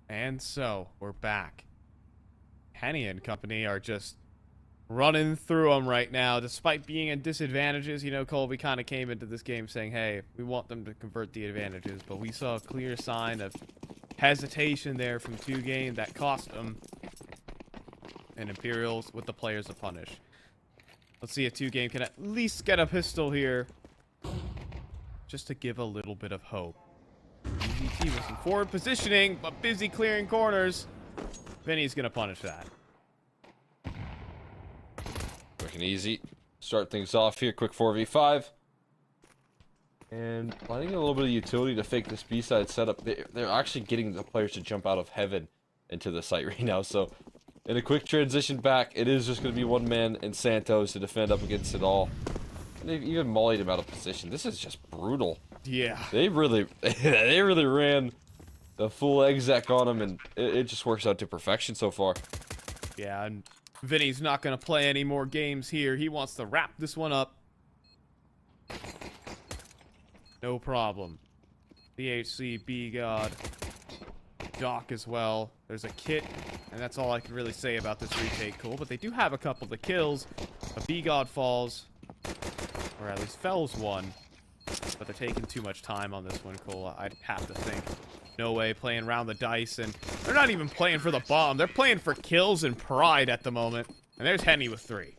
And so, we're back. Henny and company are just running through them right now, despite being in disadvantages. You know, Cole, we kind of came into this game saying, hey, we want them to convert the advantages, but we saw a clear sign of hesitation there from 2 game that cost them. And Imperials with the players to punish. Let's see if 2 game can at least get a pistol here, just to give a little bit of hope. DZT with some forward positioning, but busy clearing corners. Vinny's gonna punish that. Quick and easy. Start things off here. Quick 4v5. And finding a little bit of utility to fake this B-side setup. They're actually getting the players to jump out of heaven into the site right now. So In a quick transition back, it is just going to be one man and Santos to defend up against it all. And they've even mollied him out of position. This is just brutal. Yeah. They really ran the full exec on him, and it just works out to perfection so far. Yeah, and Vinny's not going to play any more games here. He wants to wrap this one up. No problem. BHC, B-God, Doc as well. There's a kit, and that's all I can really say about this retake. Cool, but they do have a couple of kills. A B-God falls, or at least fells one, but they're taking too much time on this one, Cole. I'd have to think. No way, playing around the dice, and they're not even playing for the bomb. They're playing for kills and pride at the moment. And there's Henny with 3.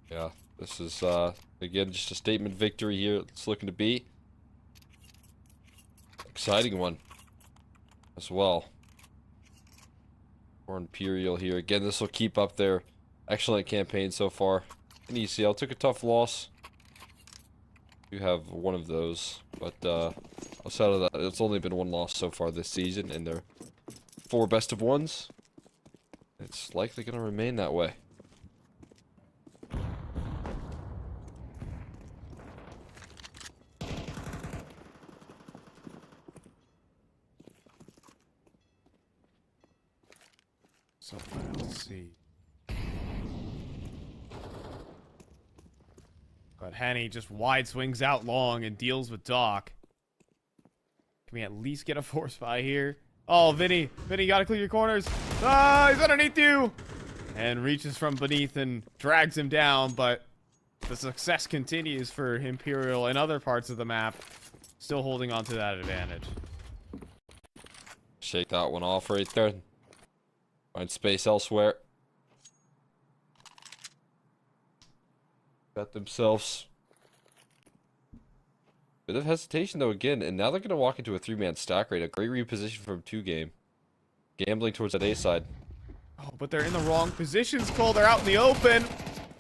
Yeah, this is, again, just a statement victory here. It's looking to be. Exciting one as well. For Imperial here. Again, this will keep up their excellent campaign so far. In ECL, took a tough loss. You have one of those, but outside of that, it's only been one loss so far this season, and they're 4 best of ones. It's likely going to remain that way. So let's see. But Henny just wide swings out long and deals with Doc. Can we at least get a force by here? Oh, Vinny, you gotta clear your corners. Ah, he's underneath you! And reaches from beneath and drags him down, but the success continues for Imperial in other parts of the map. Still holding on to that advantage. Shake that one off right there. Find space elsewhere. Got themselves bit of hesitation though again, and now they're going to walk into a 3-man stack rate. A great reposition from 2-game. Gambling towards that A side. Oh, but they're in the wrong positions, Cole. They're out in the open,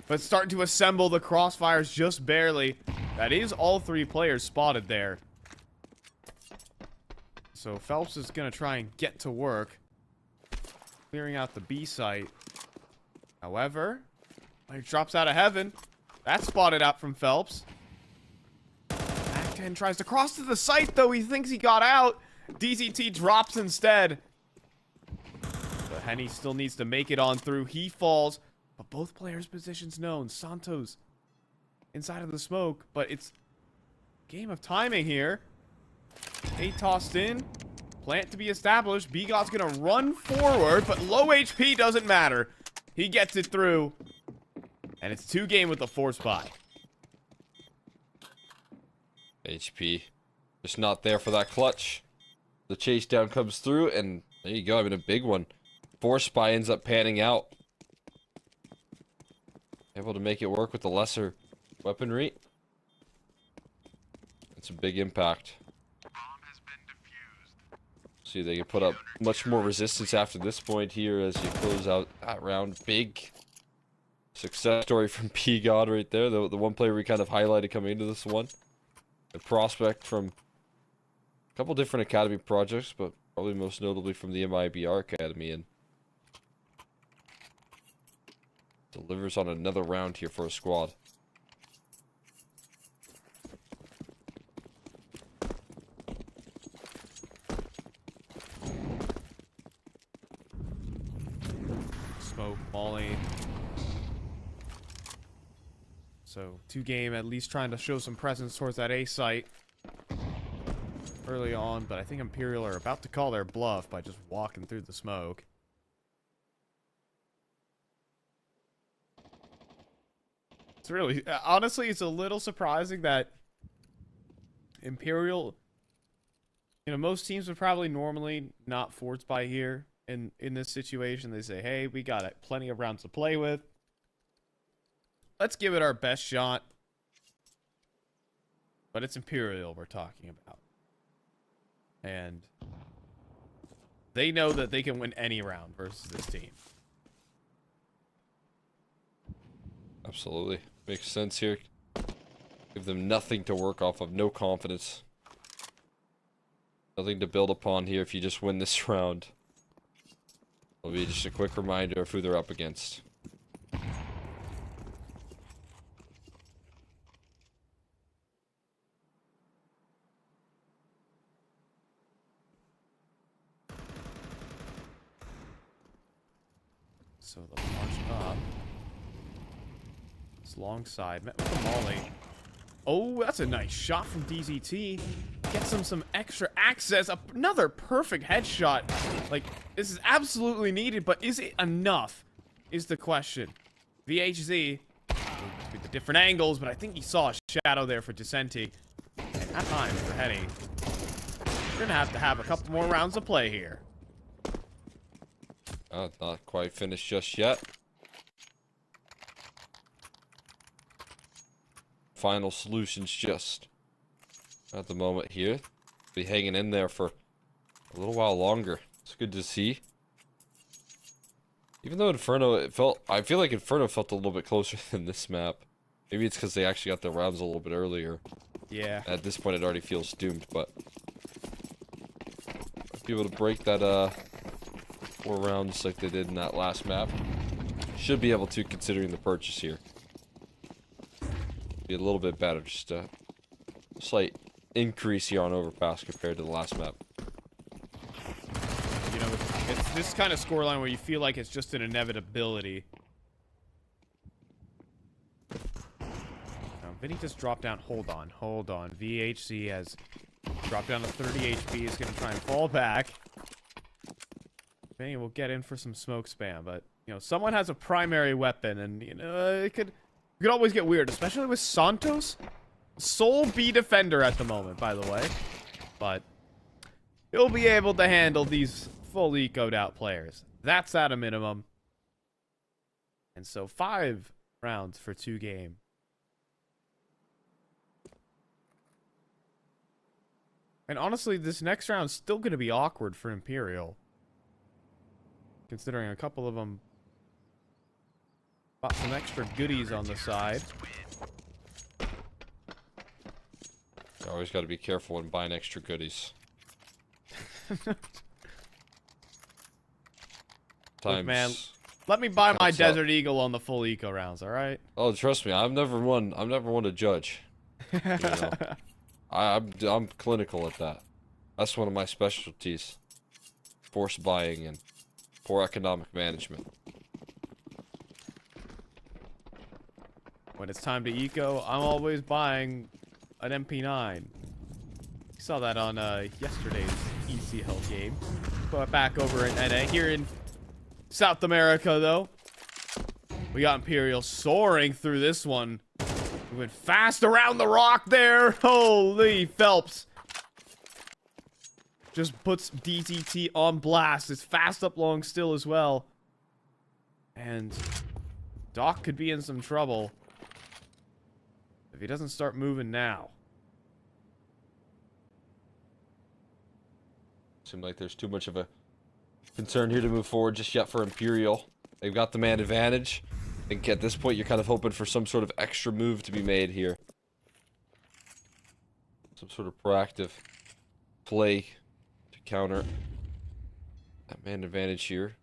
but starting to assemble the crossfires just barely. That is all 3 players spotted there. So Phelps is going to try and get to work, clearing out the B site. However, he drops out of heaven. That's spotted out from Phelps. Act-10 tries to cross to the site, though. He thinks he got out. DZT drops instead. But Henny still needs to make it on through. He falls. But both players' positions known. Santos inside of the smoke. But it's game of timing here. A tossed in. Plant to be established. B-God's going to run forward. But low HP doesn't matter. He gets it through. And it's 2-game with the force buy. HP just not there for that clutch. The chase down comes through, and there you go. I mean, a big one. Force buy ends up panning out. Able to make it work with the lesser weaponry. It's a big impact. See, they can put up much more resistance after this point here as you close out that round. Big success story from P-God right there. The one player we kind of highlighted coming into this one. A prospect from a couple different academy projects, but probably most notably from the MIBR Academy, and delivers on another round here for a squad. Smoke, Molly. So 2-game at least trying to show some presence towards that A site early on, but I think Imperial are about to call their bluff by just walking through the smoke. It's really, honestly, it's a little surprising that Imperial, you know, most teams would probably normally not force buy here in this situation. They say, hey, we got plenty of rounds to play with. Let's give it our best shot. But it's Imperial we're talking about. And they know that they can win any round versus this team. Absolutely. Makes sense here. Give them nothing to work off of. No confidence. Nothing to build upon here if you just win this round. It'll be just a quick reminder of who they're up against. So they'll march up. It's long side. Met with the molly. Oh, that's a nice shot from DZT. Gets him some extra access. Another perfect headshot. Like, this is absolutely needed, but is it enough? Is the question. VHZ. With the different angles, but I think he saw a shadow there for Decenti. And at time for Hetty. We're gonna have to have a couple more rounds of play here. Not quite finished just yet. Final solutions just at the moment here. Be hanging in there for a little while longer. It's good to see. Even though Inferno, I feel like Inferno felt a little bit closer than this map. Maybe it's because they actually got their rounds a little bit earlier. Yeah. At this point, it already feels doomed, but be able to break that 4 rounds like they did in that last map. Should be able to, considering the purchase here. Be a little bit better, just a slight increase here on Overpass compared to the last map. You know, it's this kind of scoreline where you feel like it's just an inevitability. Now, Vinny just dropped down. Hold on. VHC has dropped down to 30 HP. He's going to try and fall back. Vinny will get in for some smoke spam, but, you know, someone has a primary weapon, and, you know, it could always get weird, especially with Santos. Sole B defender at the moment, by the way. But he'll be able to handle these full ecoed out players. That's at a minimum. And so 5 rounds for 2 game. And honestly, this next round's still going to be awkward for Imperial. Considering a couple of them bought some extra goodies on the side. You always got to be careful when buying extra goodies. Look, man, let me buy my Desert Eagle on the full eco rounds, all right? Oh, trust me, I'm never one to judge. You know? I'm clinical at that. That's one of my specialties. Forced buying and poor economic management. When it's time to eco, I'm always buying an MP9. You saw that on yesterday's ECL game. But back over in NA. Here in South America, though, we got Imperial soaring through this one. We went fast around the rock there. Holy Phelps. Just puts DZT on blast. It's fast up long still as well. And Doc could be in some trouble if he doesn't start moving now. Seems like there's too much of a concern here to move forward just yet for Imperial. They've got the man advantage. I think at this point you're kind of hoping for some sort of extra move to be made here. Some sort of proactive play to counter that man advantage here.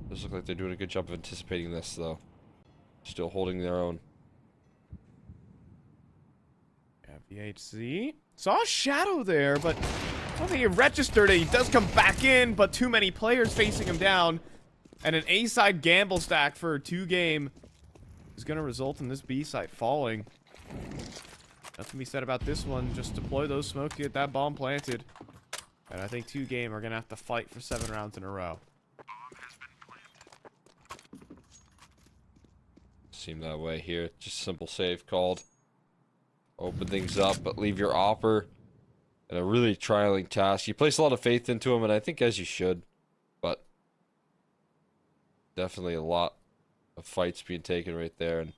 Does look like they're doing a good job of anticipating this, though. Still holding their own. Yeah, VHC saw a shadow there, but I don't think he registered it. He does come back in, but too many players facing him down. And an A-side gamble stack for 2 game is going to result in this B-side falling. Nothing to be said about this one. Just deploy those smokes to get that bomb planted. And I think 2 game are going to have to fight for 7 rounds in a row. Seemed that way here. Just simple save called. Open things up, but leave your opper in a really trialing task. You place a lot of faith into him, and I think as you should. But definitely a lot of fights being taken right there, and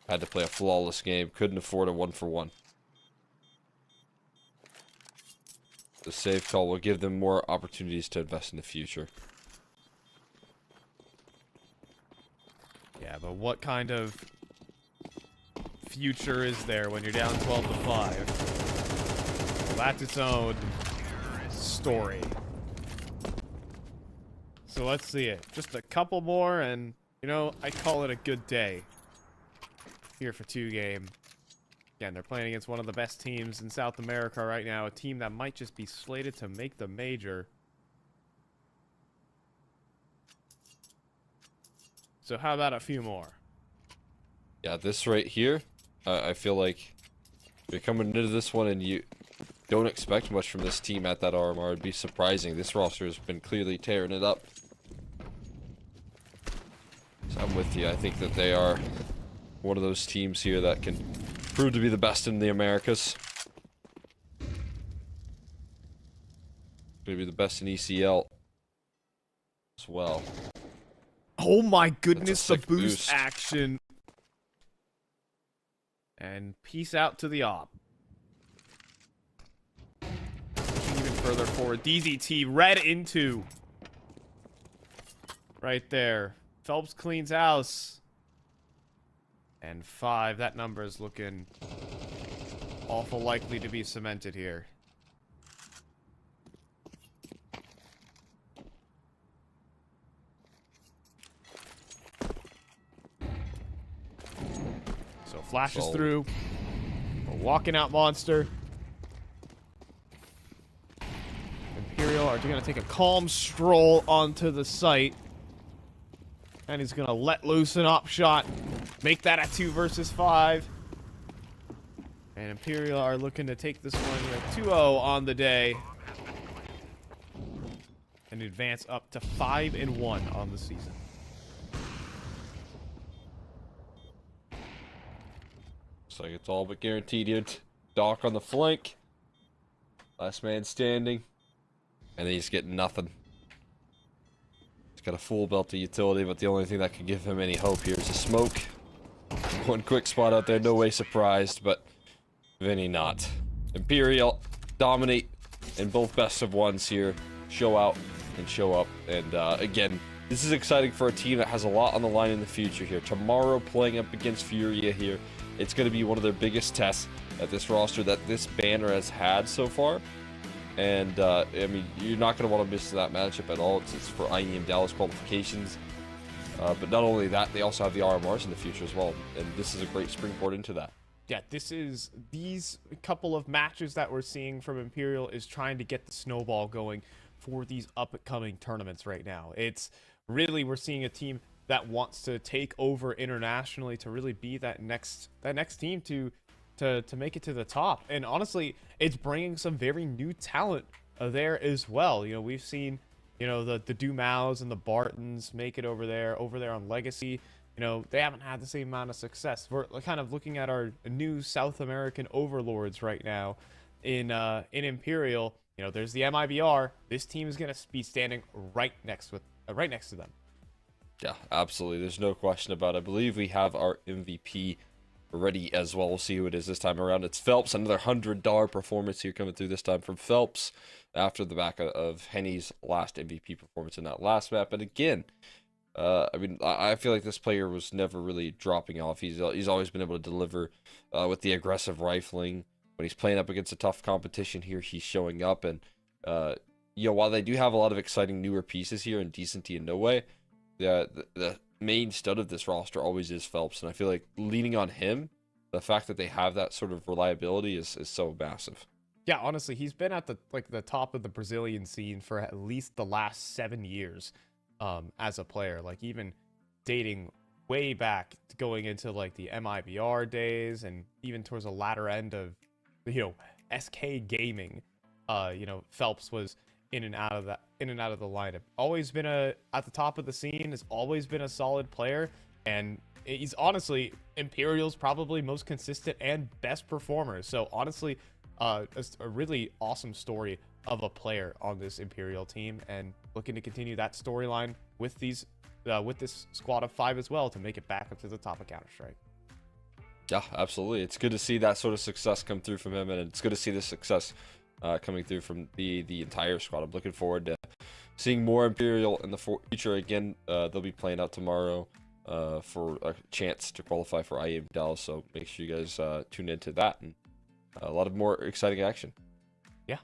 had to play a flawless game. Couldn't afford a 1-for-1. The save call will give them more opportunities to invest in the future. Yeah, but what kind of future is there when you're down 12-5? Well, that's its own story. So let's see it. Just a couple more, and, you know, I call it a good day here for 2-game. Again, they're playing against one of the best teams in South America right now, a team that might just be slated to make the major. So how about a few more? Yeah, this right here, I feel like you're coming into this one and you don't expect much from this team at that RMR. It'd be surprising. This roster has been clearly tearing it up. So I'm with you. I think that they are one of those teams here that can prove to be the best in the Americas. Maybe the best in ECL as well. Oh my goodness, the sick boost boost. action. And peace out to the op. Pushing even further forward. DZT read into. Right there. Phelps cleans house. And 5. That number is looking awful likely to be cemented here. So flashes Solid. through. A walking out monster. Imperial are going to take a calm stroll onto the site. And he's going to let loose an op shot. Make that a 2 versus 5. And Imperial are looking to take this one with 2-0 on the day. And advance up to 5-1 on the season. Looks like it's all but guaranteed here. Doc on the flank. Last man standing. And then he's getting nothing. He's got a full belt of utility, but the only thing that can give him any hope here is a smoke. One quick spot out there, no way surprised, but Vinny not. Imperial dominate in both best of ones here. Show out and show up. And again, this is exciting for a team that has a lot on the line in the future here. Tomorrow playing up against Furia here. It's going to be one of their biggest tests at this roster that this banner has had so far. And, I mean, you're not going to want to miss that matchup at all. It's for IEM Dallas qualifications. But not only that, they also have the RMRs in the future as well. And this is a great springboard into that. Yeah, these couple of matches that we're seeing from Imperial is trying to get the snowball going for these upcoming tournaments right now. It's really, we're seeing a team that wants to take over internationally to really be that next team to make it to the top. And honestly, it's bringing some very new talent there as well. You know, we've seen, you know, the Dumaus and the Bartons make it over there on Legacy. You know, they haven't had the same amount of success. We're kind of looking at our new South American overlords right now in Imperial. You know, there's the MIBR. This team is going to be standing right next to them. Yeah, absolutely. There's no question about it. I believe we have our MVP ready as well. We'll see who it is this time around. It's Phelps. Another $100 performance here coming through this time from Phelps after the back of Henny's last MVP performance in that last map. And again, I mean, I feel like this player was never really dropping off. He's always been able to deliver with the aggressive rifling. When he's playing up against a tough competition here, he's showing up. And, you know, while they do have a lot of exciting newer pieces here in Decenty and No Way, the main stud of this roster always is Phelps. And I feel like leaning on him, the fact that they have that sort of reliability is so massive. Yeah, honestly, he's been at the top of the Brazilian scene for at least the last 7 years as a player. Like, even dating way back, going into like the MIBR days and even towards the latter end of, you know, SK Gaming. You know, Phelps was in and out of the lineup. Always been at the top of the scene, has always been a solid player, and he's honestly Imperial's probably most consistent and best performer. So honestly, it's a really awesome story of a player on this Imperial team, and looking to continue that storyline with this squad of 5 as well to make it back up to the top of Counter-Strike. Yeah, absolutely. It's good to see that sort of success come through from him, and it's good to see this success coming through from the entire squad. I'm looking forward to seeing more Imperial in the future. Again, they'll be playing out tomorrow for a chance to qualify for IEM Dallas, so make sure you guys tune into that, and a lot of more exciting action. Yeah,